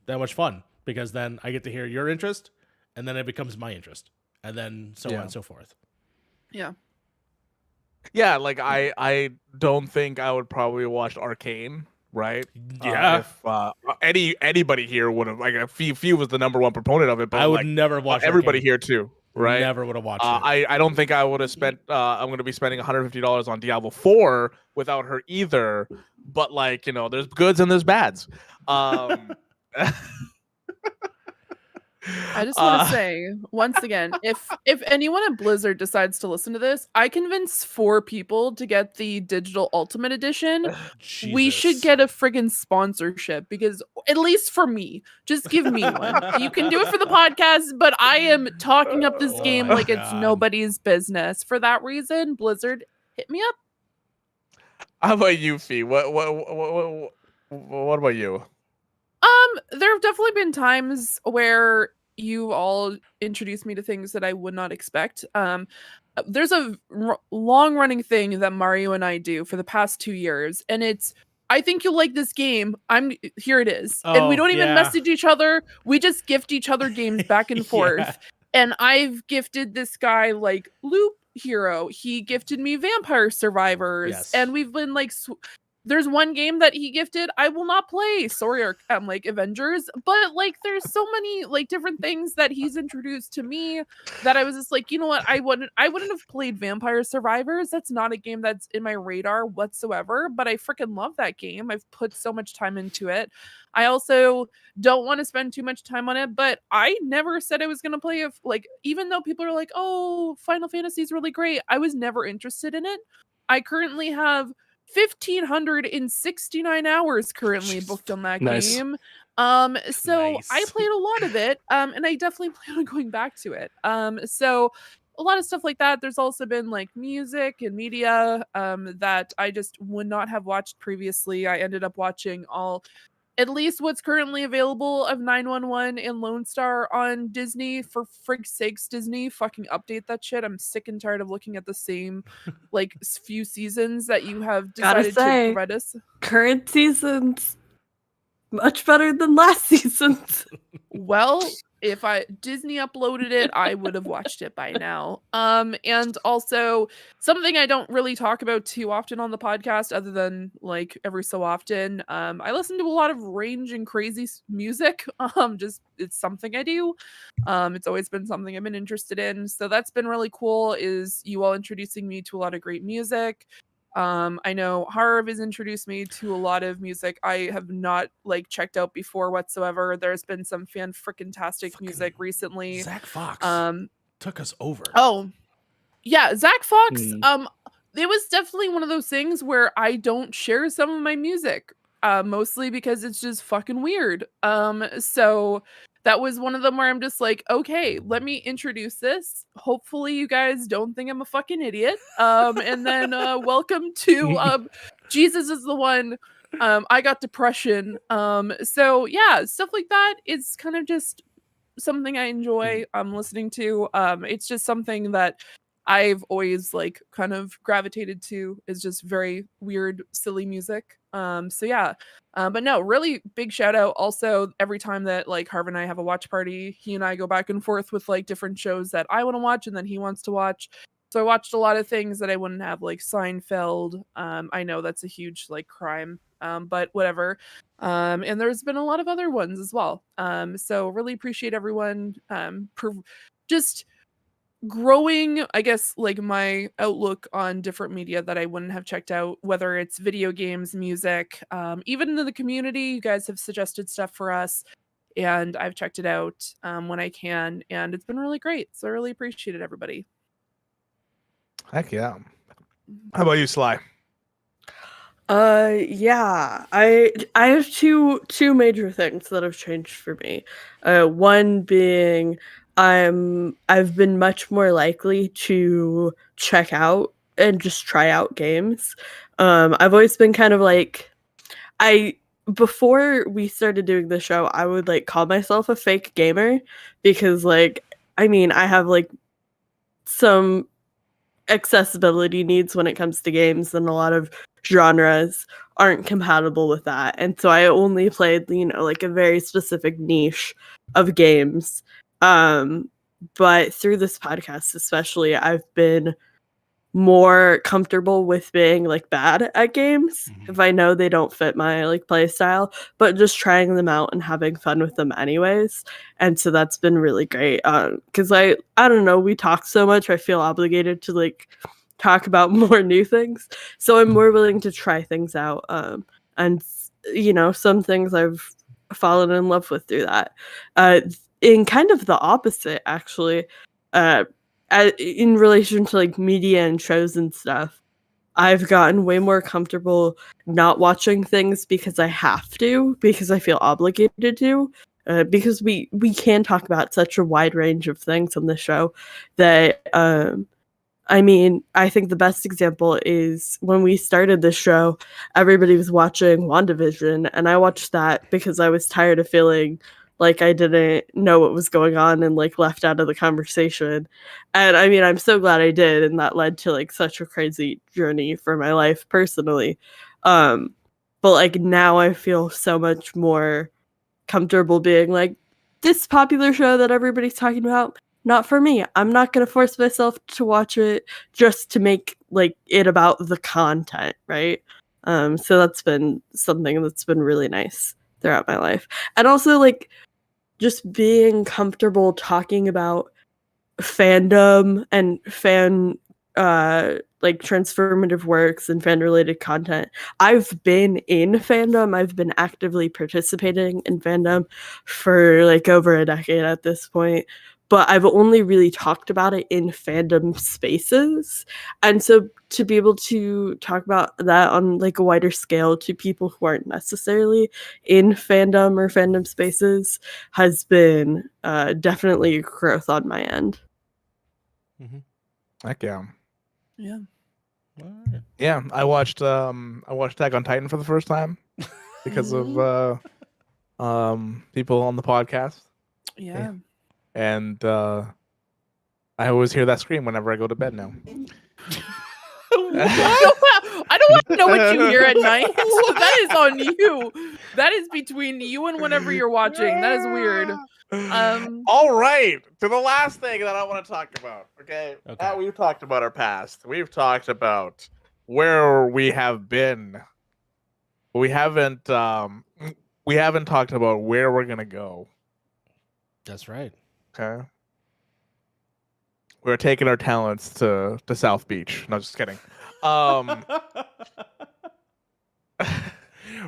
much fun, because then I get to hear your interest, and then it becomes my interest, and then so on and so forth. Yeah. Yeah, like I don't think I would probably watch Arcane, right? Yeah. If anybody here would have, like, if he was the number one proponent of it, but I would like, never watch everybody Arcane. here too, right? Never would have watched it. I don't think I would have spent. I'm going to be spending $150 on Diablo 4 without her either. But like, there's goods and there's bads. I just want to say once again, if anyone at Blizzard decides to listen to this, I convinced 4 people to get the digital Ultimate Edition. We should get a friggin' sponsorship, because at least for me, just give me one. You can do it for the podcast, but I am talking up this game like it's nobody's business. For that reason, Blizzard, hit me up. How about you, Fee? What about you? There have definitely been times where you all introduced me to things that I would not expect. There's a long-running thing that Mario and I do for the past 2 years, and it's, I think you'll like this game. Here it is. And we don't even message each other. We just gift each other games back and forth. And I've gifted this guy like Loop Hero. He gifted me Vampire Survivors. And we've been like, there's one game that he gifted I will not play. Sorry, like Avengers. But like there's so many like different things that he's introduced to me that I was just like, you know what? I wouldn't have played Vampire Survivors. That's not a game that's in my radar whatsoever, but I freaking love that game. I've put so much time into it. I also don't want to spend too much time on it, but I never said I was going to play it. Like, even though people are like, oh, Final Fantasy is really great, I was never interested in it. I currently have 1,569 hours currently booked on that game. So I played a lot of it, and I definitely plan on going back to it. So a lot of stuff like that. There's also been like music and media that I just would not have watched previously. I ended up watching at least what's currently available of 911 and Lone Star on Disney. For frig's sakes, Disney, fucking update that shit. I'm sick and tired of looking at the same like few seasons that you have decided to provide us. Current seasons much better than last season's. Well, if Disney uploaded it, I would have watched it by now. And also something I don't really talk about too often on the podcast, other than like every so often. I listen to a lot of range and crazy music. Just it's something I do. It's always been something I've been interested in. So that's been really cool, is you all introducing me to a lot of great music. I know Harv has introduced me to a lot of music I have not like checked out before whatsoever. There's been some fan-frickin-tastic music recently. Zach Fox took us over. Oh, yeah, Zach Fox. It was definitely one of those things where I don't share some of my music, mostly because it's just fucking weird. So that was one of them where I'm just like, okay, let me introduce this. Hopefully you guys don't think I'm a fucking idiot. And then welcome to Jesus is the one I got depression. So yeah, stuff like that is kind of just something I enjoy listening to. It's just something that I've always like kind of gravitated to, is just very weird, silly music. So yeah. But no, really big shout out. Also, every time that like Harv and I have a watch party, he and I go back and forth with like different shows that I want to watch and then he wants to watch. So I watched a lot of things that I wouldn't have, like Seinfeld. I know that's a huge like crime, but whatever. And there's been a lot of other ones as well. So really appreciate everyone just growing, I guess, like my outlook on different media that I wouldn't have checked out, whether it's video games, music, even in the community. You guys have suggested stuff for us, and I've checked it out when I can, and it's been really great. So I really appreciate it, everybody. Heck yeah. How about you, Sly? Yeah, I have two major things that have changed for me. One being I've been much more likely to check out and just try out games. I've always been kind of like, before we started doing the show, I would like call myself a fake gamer because like, I mean, I have like some accessibility needs when it comes to games, and a lot of genres aren't compatible with that. And so I only played, like a very specific niche of games. But through this podcast especially, I've been more comfortable with being like bad at games if I know they don't fit my like play style, but just trying them out and having fun with them anyways. And so that's been really great. Because I don't know, we talk so much, I feel obligated to like talk about more new things. So I'm more willing to try things out. And some things I've fallen in love with through that. In kind of the opposite, actually. In relation to like media and shows and stuff, I've gotten way more comfortable not watching things because I have to, because I feel obligated to, because we can talk about such a wide range of things on the show that I mean, I think the best example is when we started the show, everybody was watching WandaVision, and I watched that because I was tired of feeling like I didn't know what was going on and like left out of the conversation. And I mean, I'm so glad I did, and that led to like such a crazy journey for my life personally. But like now I feel so much more comfortable being like, this popular show that everybody's talking about, not for me. I'm not going to force myself to watch it just to make like it about the content, right? So that's been something that's been really nice throughout my life. And also like just being comfortable talking about fandom and fan like transformative works and fan related content. I've been in fandom. I've been actively participating in fandom for like over a decade at this point, but I've only really talked about it in fandom spaces. And so to be able to talk about that on like a wider scale to people who aren't necessarily in fandom or fandom spaces has been definitely a growth on my end. Heck yeah. Yeah. Yeah, I watched Attack on Titan for the first time because of people on the podcast. Yeah. And I always hear that scream whenever I go to bed now. I don't want to know what you hear at night. That is on you. That is between you and whatever you're watching. That is weird. All right, to the last thing that I want to talk about. Okay. We've talked about our past. We've talked about where we have been. We haven't talked about where we're gonna go. That's right. Okay. We're taking our talents to South Beach. No, just kidding.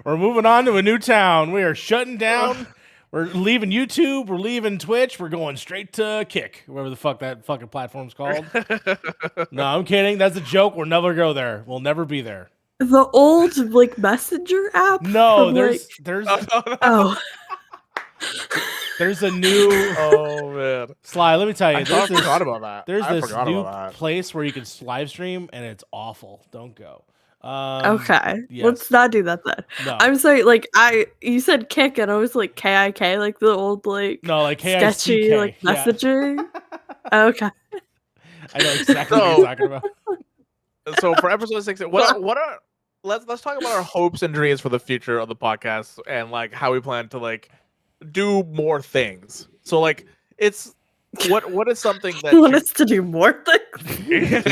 We're moving on to a new town. We are shutting down. We're leaving YouTube. We're leaving Twitch. We're going straight to Kick, whatever the fuck that fucking platform's called. No, I'm kidding. That's a joke. We'll never go there. We'll never be there. The old like messenger app? No, from, there's oh. There's a new man. Sly, let me tell you. I forgot about that. There's I this forgot new about that. place where you can live stream and it's awful. Don't go. Okay, yes. let's not do that then. No. I'm sorry, you said kick and I was like KIK, like the old No, like sketchy KICK, like yeah. messaging. Okay. I know exactly what you're talking about. So for episode 6, let's talk about our hopes and dreams for the future of the podcast and like how we plan to like do more things. So like it's what is something that You want us to do more things?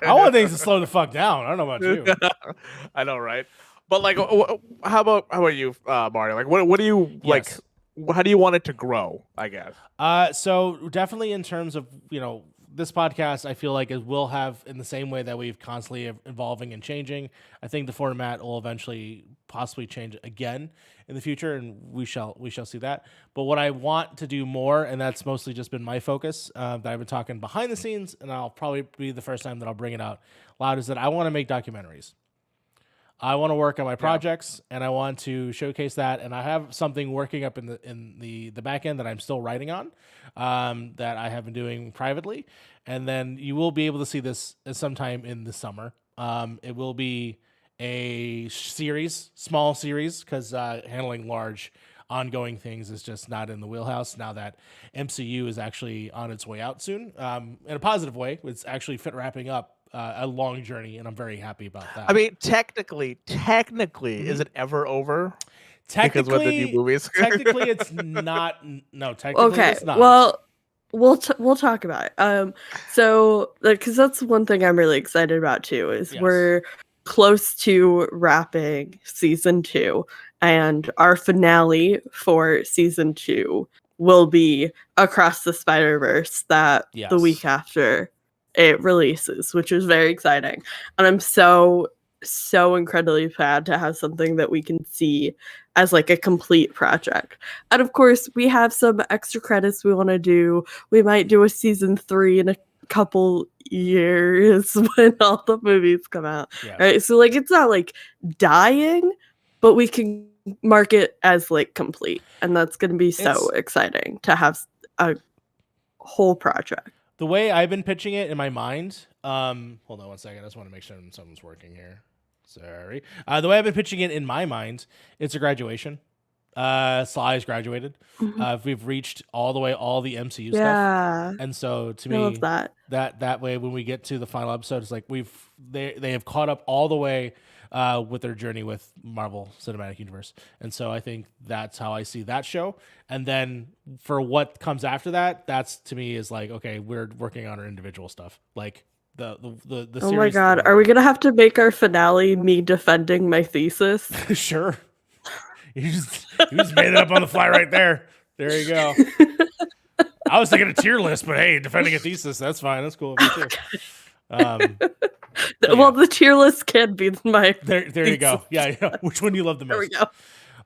I want things to slow the fuck down. I don't know about you. I know, right? But like, how about you, Mario? Like, what do you like? Yes. How do you want it to grow? I guess. So definitely in terms of, this podcast, I feel like it will have, in the same way that we've constantly evolving and changing, I think the format will eventually possibly change again in the future, and we shall see that. But what I want to do more, and that's mostly just been my focus, that I've been talking behind the scenes, and I'll probably be the first time that I'll bring it out loud, is that I want to make documentaries. I want to work on my projects, and I want to showcase that. And I have something working up in the back end that I'm still writing on, that I have been doing privately. And then you will be able to see this sometime in the summer. It will be a series, small series, because handling large ongoing things is just not in the wheelhouse now that MCU is actually on its way out soon, in a positive way. It's actually wrapping up a long journey, and I'm very happy about that. I mean, technically, is it ever over? Technically, because with the new movies, technically, it's not. No, technically, Okay, it's not. well, we'll talk about it. So because that's one thing I'm really excited about too is we're close to wrapping season 2, and our finale for season 2 will be Across the Spider-Verse the week after it releases, which is very exciting. And I'm so incredibly proud to have something that we can see as like a complete project. And of course, we have some extra credits we want to do. We might do a season 3 in a couple years when all the movies come out. Right? So like it's not like dying, but we can mark it as like complete. And that's going to be so exciting to have a whole project. The way I've been pitching it in my mind, hold on one second. I just want to make sure something's working here. Sorry. The way I've been pitching it in my mind, it's a graduation. Sly's graduated. We've reached all the MCU stuff. And so to me, I love that way when we get to the final episode, it's like they have caught up all the way with their journey with Marvel Cinematic Universe. And so I think that's how I see that show. And then for what comes after that, that's to me is like, okay, we're working on our individual stuff. Like the oh series. My God. Are we going to have to make our finale me defending my thesis? Sure. You just made it up on the fly right there. There you go. I was thinking a tier list, but hey, defending a thesis, that's fine. That's cool. Me too. Well, the tier list can be my there you go. Yeah. Which one do you love the most? There we go.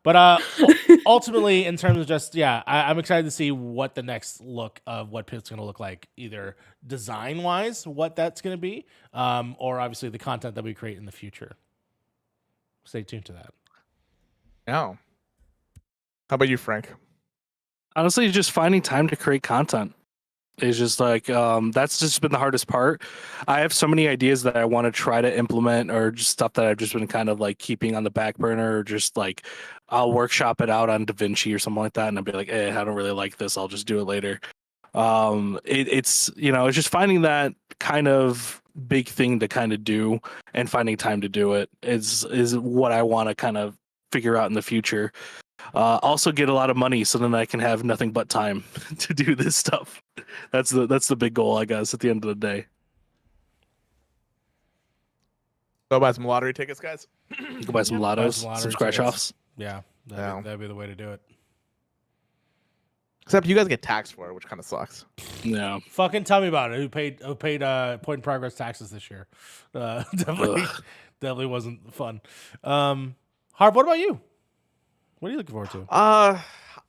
But ultimately, in terms of just I'm excited to see what the next look of what Pit's going to look like, either design wise, what that's going to be, or obviously the content that we create in the future. Stay tuned to that. Yeah. How about you, Frank? Honestly, just finding time to create content. It's just like that's just been the hardest part. I have so many ideas that I want to try to implement, or just stuff that I've just been kind of like keeping on the back burner, or just like I'll workshop it out on DaVinci or something like that, and I'll be like, I don't really like this. I'll just do it later. It's it's just finding that kind of big thing to kind of do, and finding time to do it is what I want to kind of figure out in the future. Also get a lot of money so then I can have nothing but time to do this stuff. That's the big goal, I guess, at the end of the day. Go buy some lottery tickets, guys. Go buy some lottos, some scratch offs. Yeah, that'd be the way to do it. Except you guys get taxed for it, which kind of sucks. Yeah. Fucking tell me about it. Who paid point in progress taxes this year? Definitely wasn't fun. Harv, what about you? What are you looking forward to?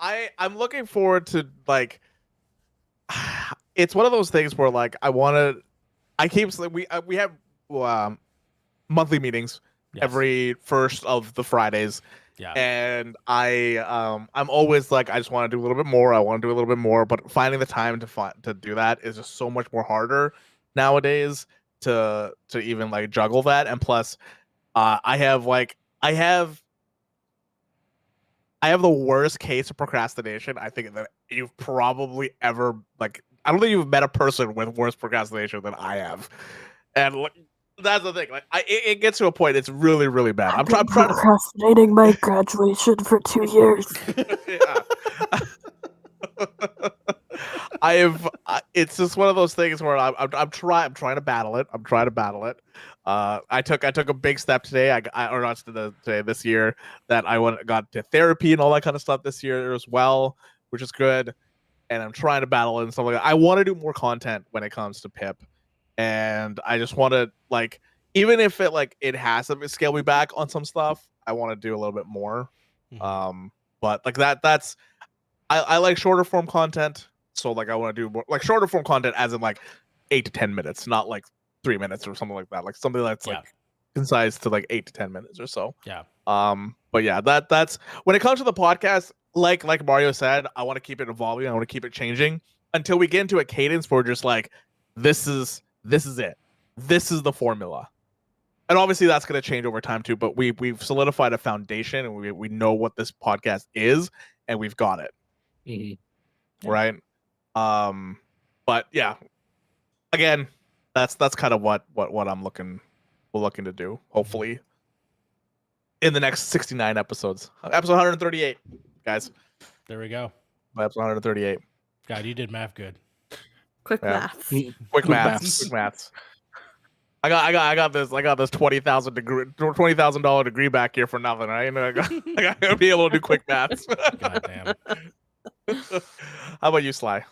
I'm looking forward to like. It's one of those things where like we have monthly meetings every first of the Fridays. Yeah. And I'm always like, I just want to do a little bit more. I want to do a little bit more, but finding the time to do that is just so much more harder nowadays to even like juggle that. And plus, I have the worst case of procrastination I think that you've probably ever like. I don't think you've met a person with worse procrastination than I have, and that's the thing. Like, it gets to a point. It's really, really bad. I'm trying to procrastinating my graduation for 2 years. It's just one of those things where I'm trying to battle it. I took a big step today. This year that I got to therapy and all that kind of stuff this year as well, which is good. And I'm trying to battle it and stuff like that. I want to do more content when it comes to Pip, and I just want to like, even if it has to scale me back on some stuff, I want to do a little bit more. But like that's I like shorter form content. So like I want to do more like shorter form content as in like 8 to 10 minutes, not like 3 minutes or something like that. Like something that's like concise to like 8 to 10 minutes or so. Yeah. But yeah, that's when it comes to the podcast, like Mario said, I want to keep it evolving. I want to keep it changing until we get into a cadence where we're just like, this is it. This is the formula. And obviously that's going to change over time too, but we've solidified a foundation and we know what this podcast is and we've got it. Mm-hmm. Right. But yeah, again, that's kind of what we're looking to do, hopefully in the next 69 episodes. Episode 138, guys. There we go. Episode 138. God, you did math good. Quick maths. Quick maths. I got this $20,000 degree back here for nothing, right? I gotta be able to do quick maths. God damn. How about you, Sly?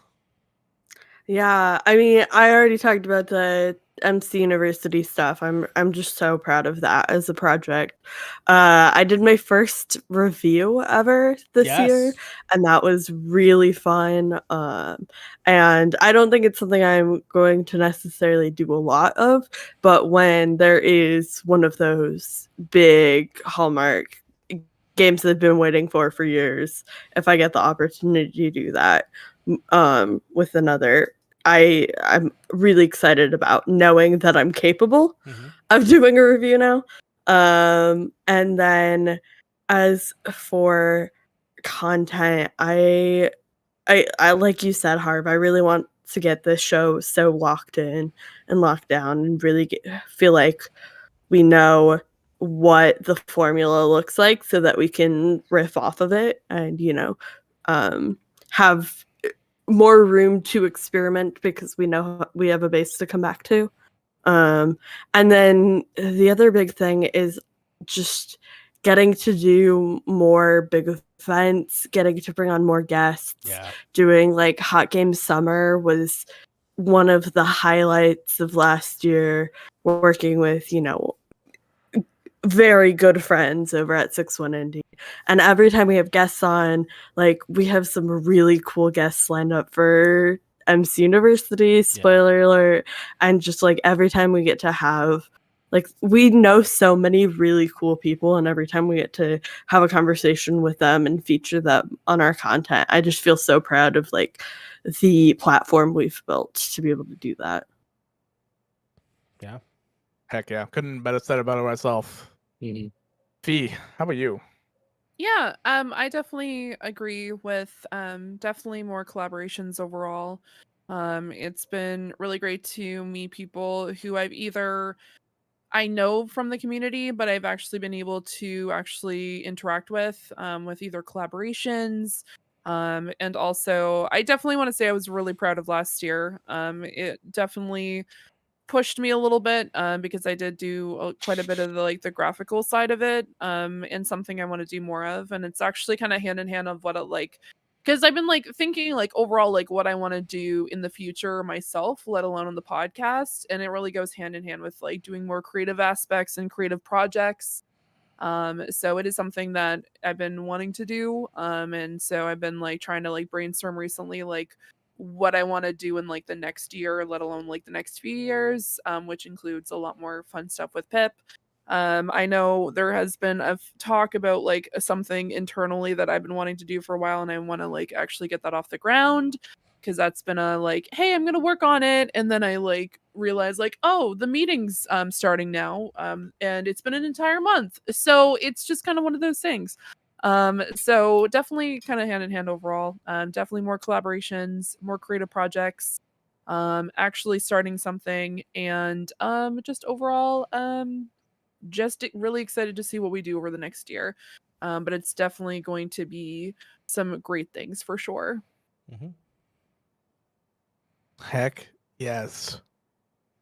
Yeah, I mean, I already talked about the MC University stuff. I'm just so proud of that as a project. I did my first review ever this year, and that was really fun. And I don't think it's something I'm going to necessarily do a lot of, but when there is one of those big Hallmark games that I've been waiting for years, if I get the opportunity to do that with another, I'm really excited about knowing that I'm capable of doing a review now. And then as for content, I like you said, Harv, I really want to get this show so locked in and locked down and really feel like we know what the formula looks like so that we can riff off of it and, have more room to experiment because we know we have a base to come back to. And then the other big thing is just getting to do more big events, getting to bring on more guests. Doing like Hot Game Summer was one of the highlights of last year, working with, very good friends over at 6-1 Indie. And every time we have guests on, like, we have some really cool guests lined up for MC University, spoiler alert. And just like every time we get to have, like, we know so many really cool people, and every time we get to have a conversation with them and feature them on our content, I just feel so proud of like the platform we've built to be able to do that. Yeah. Heck yeah. Couldn't better said about it myself. Fee, how about you? Yeah, I definitely agree with definitely more collaborations overall. It's been really great to meet people who I know from the community, but I've actually been able to actually interact with either collaborations. And also, I definitely want to say I was really proud of last year. It definitely pushed me a little bit because I did do quite a bit of the graphical side of it and something I want to do more of. And it's actually kind of hand in hand of what because I've been thinking overall what I want to do in the future myself, let alone on the podcast. And it really goes hand in hand with doing more creative aspects and creative projects. So it is something that I've been wanting to do. And so I've been trying to brainstorm recently what I want to do in the next year, let alone the next few years, which includes a lot more fun stuff with Pip. I know there has been a talk about something internally that I've been wanting to do for a while, and I want to actually get that off the ground. because that's been a like, hey, I'm gonna work on it, and then I like realize like, oh, the meeting's starting now, and it's been an entire month, so it's just kind of one of those things. So definitely kind of hand in hand overall. Definitely more collaborations, more creative projects, actually starting something, and just overall just really excited to see what we do over the next year. But it's definitely going to be some great things for sure. Heck yes.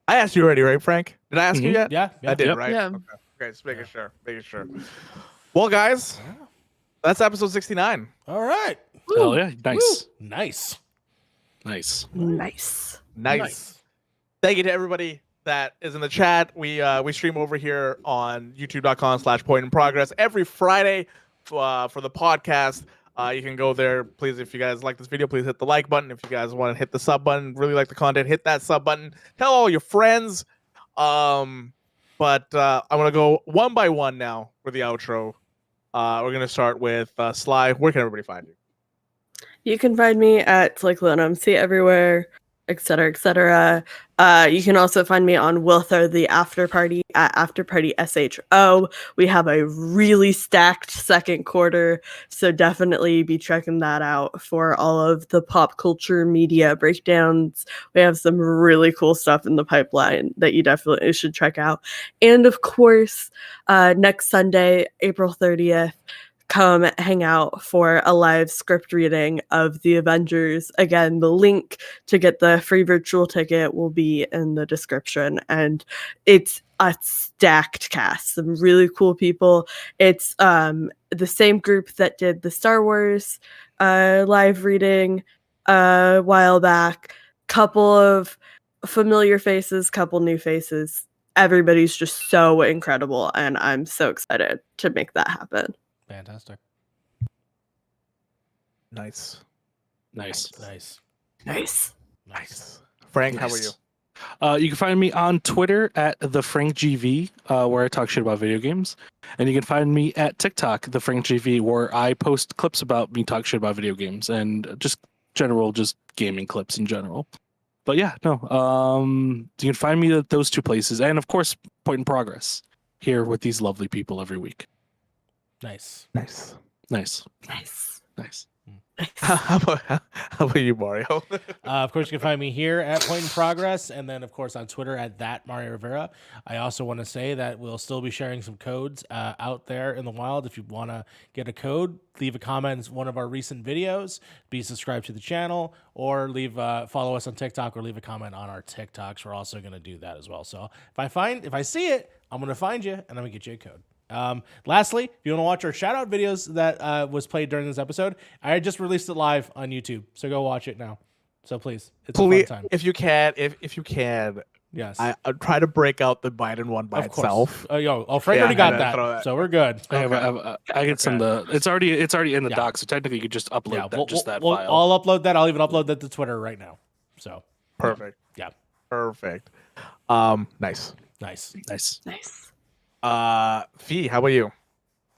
I asked you already, right, Frank? Did I ask you yet? Yeah, I did, Yep. right? Yeah. Okay, just making sure. Making sure. Well, guys, that's episode 69. All right. Oh yeah, nice, Nice. nice. Nice. Thank you to everybody that is in the chat. We stream over here on youtube.com/point in progress every Friday for the podcast. You can go there. Please, if you guys like this video, please hit the like button. If you guys want to hit the sub button, really like the content, hit that sub button. Tell all your friends. But I want to go one by one now for the outro. We're going to start with Sly. Where can everybody find you? You can find me at SlyCloneMC everywhere, etc., etc. You can also find me on Wilther the After Party at Afterparty SHO. We have a really stacked second quarter, so definitely be checking that out for all of the pop culture media breakdowns. We have some really cool stuff in the pipeline that you definitely should check out. And of course, next Sunday, April 30th, come hang out for a live script reading of The Avengers. Again, the link to get the free virtual ticket will be in the description. And it's a stacked cast, some really cool people. It's the same group that did the Star Wars live reading a while back. Couple of familiar faces, couple new faces. Everybody's just so incredible, and I'm so excited to make that happen. Fantastic. Nice. Frank, how are you? You can find me on Twitter at TheFrankGV, where I talk shit about video games. And you can find me at TikTok, TheFrankGV, where I post clips about me talk shit about video games and just gaming clips in general. But yeah, no. You can find me at those two places. And of course, Point in Progress here with these lovely people every week. Nice. How about you, Mario? Of course, you can find me here at Point in Progress, and then, of course, on Twitter at that Mario Rivera. I also want to say that we'll still be sharing some codes out there in the wild. If you want to get a code, leave a comment in one of our recent videos, be subscribed to the channel, or follow us on TikTok, or leave a comment on our TikToks. We're also going to do that as well. So if I see it, I'm going to find you, and I'm going to get you a code. Lastly, if you want to watch our shout out videos that was played during this episode, I just released it live on YouTube, so go watch it now. So please, it's a fun time. If you can, yes, I try to break out the Biden one by itself. Frank already got that, so we're good. I get some. It's already in the doc, so technically you could just upload that file. I'll upload that. I'll even upload that to Twitter right now. So perfect. Yeah, perfect. Nice. Fee, how about you?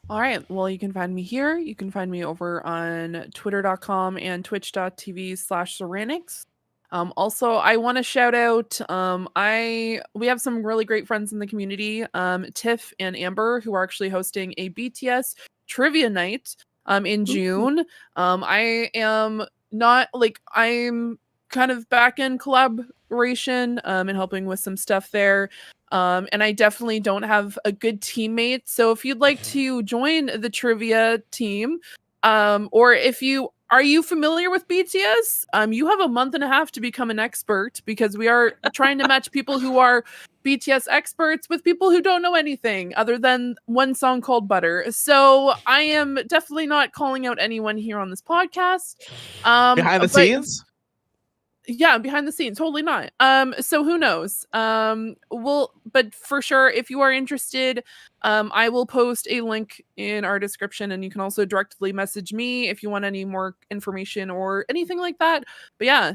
All right. Well, you can find me here. You can find me over on twitter.com and twitch.tv/Ceranics. Also, I want to shout out, we have some really great friends in the community, Tiff and Amber, who are actually hosting a BTS trivia night in June. I'm kind of back in collaboration and helping with some stuff there. And I definitely don't have a good teammate. So if you'd like to join the trivia team, or are you familiar with BTS? You have a month and a half to become an expert, because we are trying to match people who are BTS experts with people who don't know anything other than one song called Butter. So I am definitely not calling out anyone here on this podcast. Behind the scenes? Yeah, behind the scenes, totally not. So who knows? But for sure, if you are interested, I will post a link in our description, and you can also directly message me if you want any more information or anything like that. But yeah,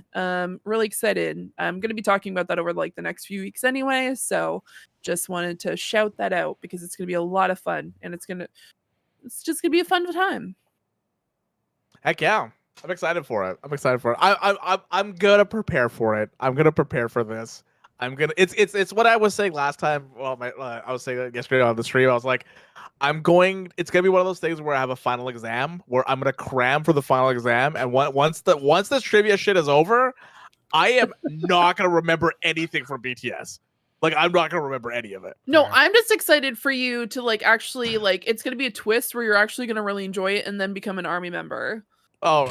really excited. I'm gonna be talking about that over the next few weeks anyway. So just wanted to shout that out, because it's gonna be a lot of fun, and it's just gonna be a fun time. Heck yeah. I'm excited for it. I'm gonna prepare for it. I'm gonna prepare for this. It's what I was saying last time. Well, I was saying yesterday on the stream. I was like, it's gonna be one of those things where I have a final exam where I'm gonna cram for the final exam, and once this trivia shit is over, I am not gonna remember anything from BTS. Like, I'm not gonna remember any of it. No, I'm just excited for you to like actually like it's gonna be a twist where you're actually gonna really enjoy it and then become an army member. Oh,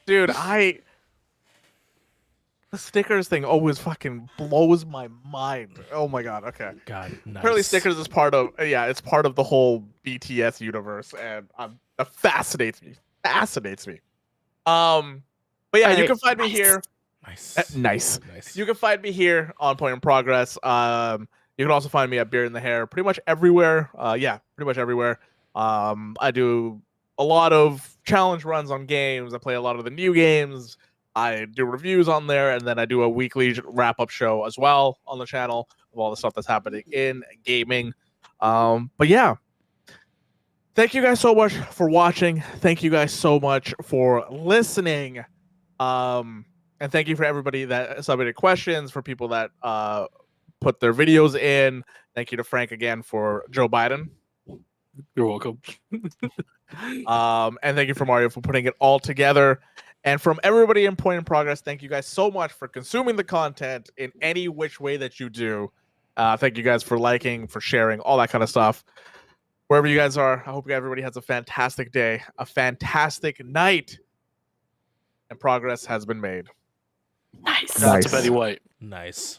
dude, the stickers thing always fucking blows my mind. Oh my god. Okay. God, nice. Apparently, stickers is part of it's part of the whole BTS universe, and it fascinates me. But yeah, you can find me here. Nice. You can find me here on Point in Progress. You can also find me at Beard in the Hair, pretty much everywhere. Pretty much everywhere. I do a lot of challenge runs on games. I play a lot of the new games. I do reviews on there, and then I do a weekly wrap-up show as well on the channel of all the stuff that's happening in gaming. But yeah, thank you guys so much for watching. Thank you guys so much for listening. And thank you for everybody that submitted questions, for people that put their videos in. Thank you to Frank again for Joe Biden. You're welcome. And thank you for Mario for putting it all together. And from everybody in Point in Progress, thank you guys so much for consuming the content in any which way that you do. Thank you guys for liking, for sharing, all that kind of stuff. Wherever you guys are, I hope everybody has a fantastic day, a fantastic night. And progress has been made. Nice. That's Betty White. Nice.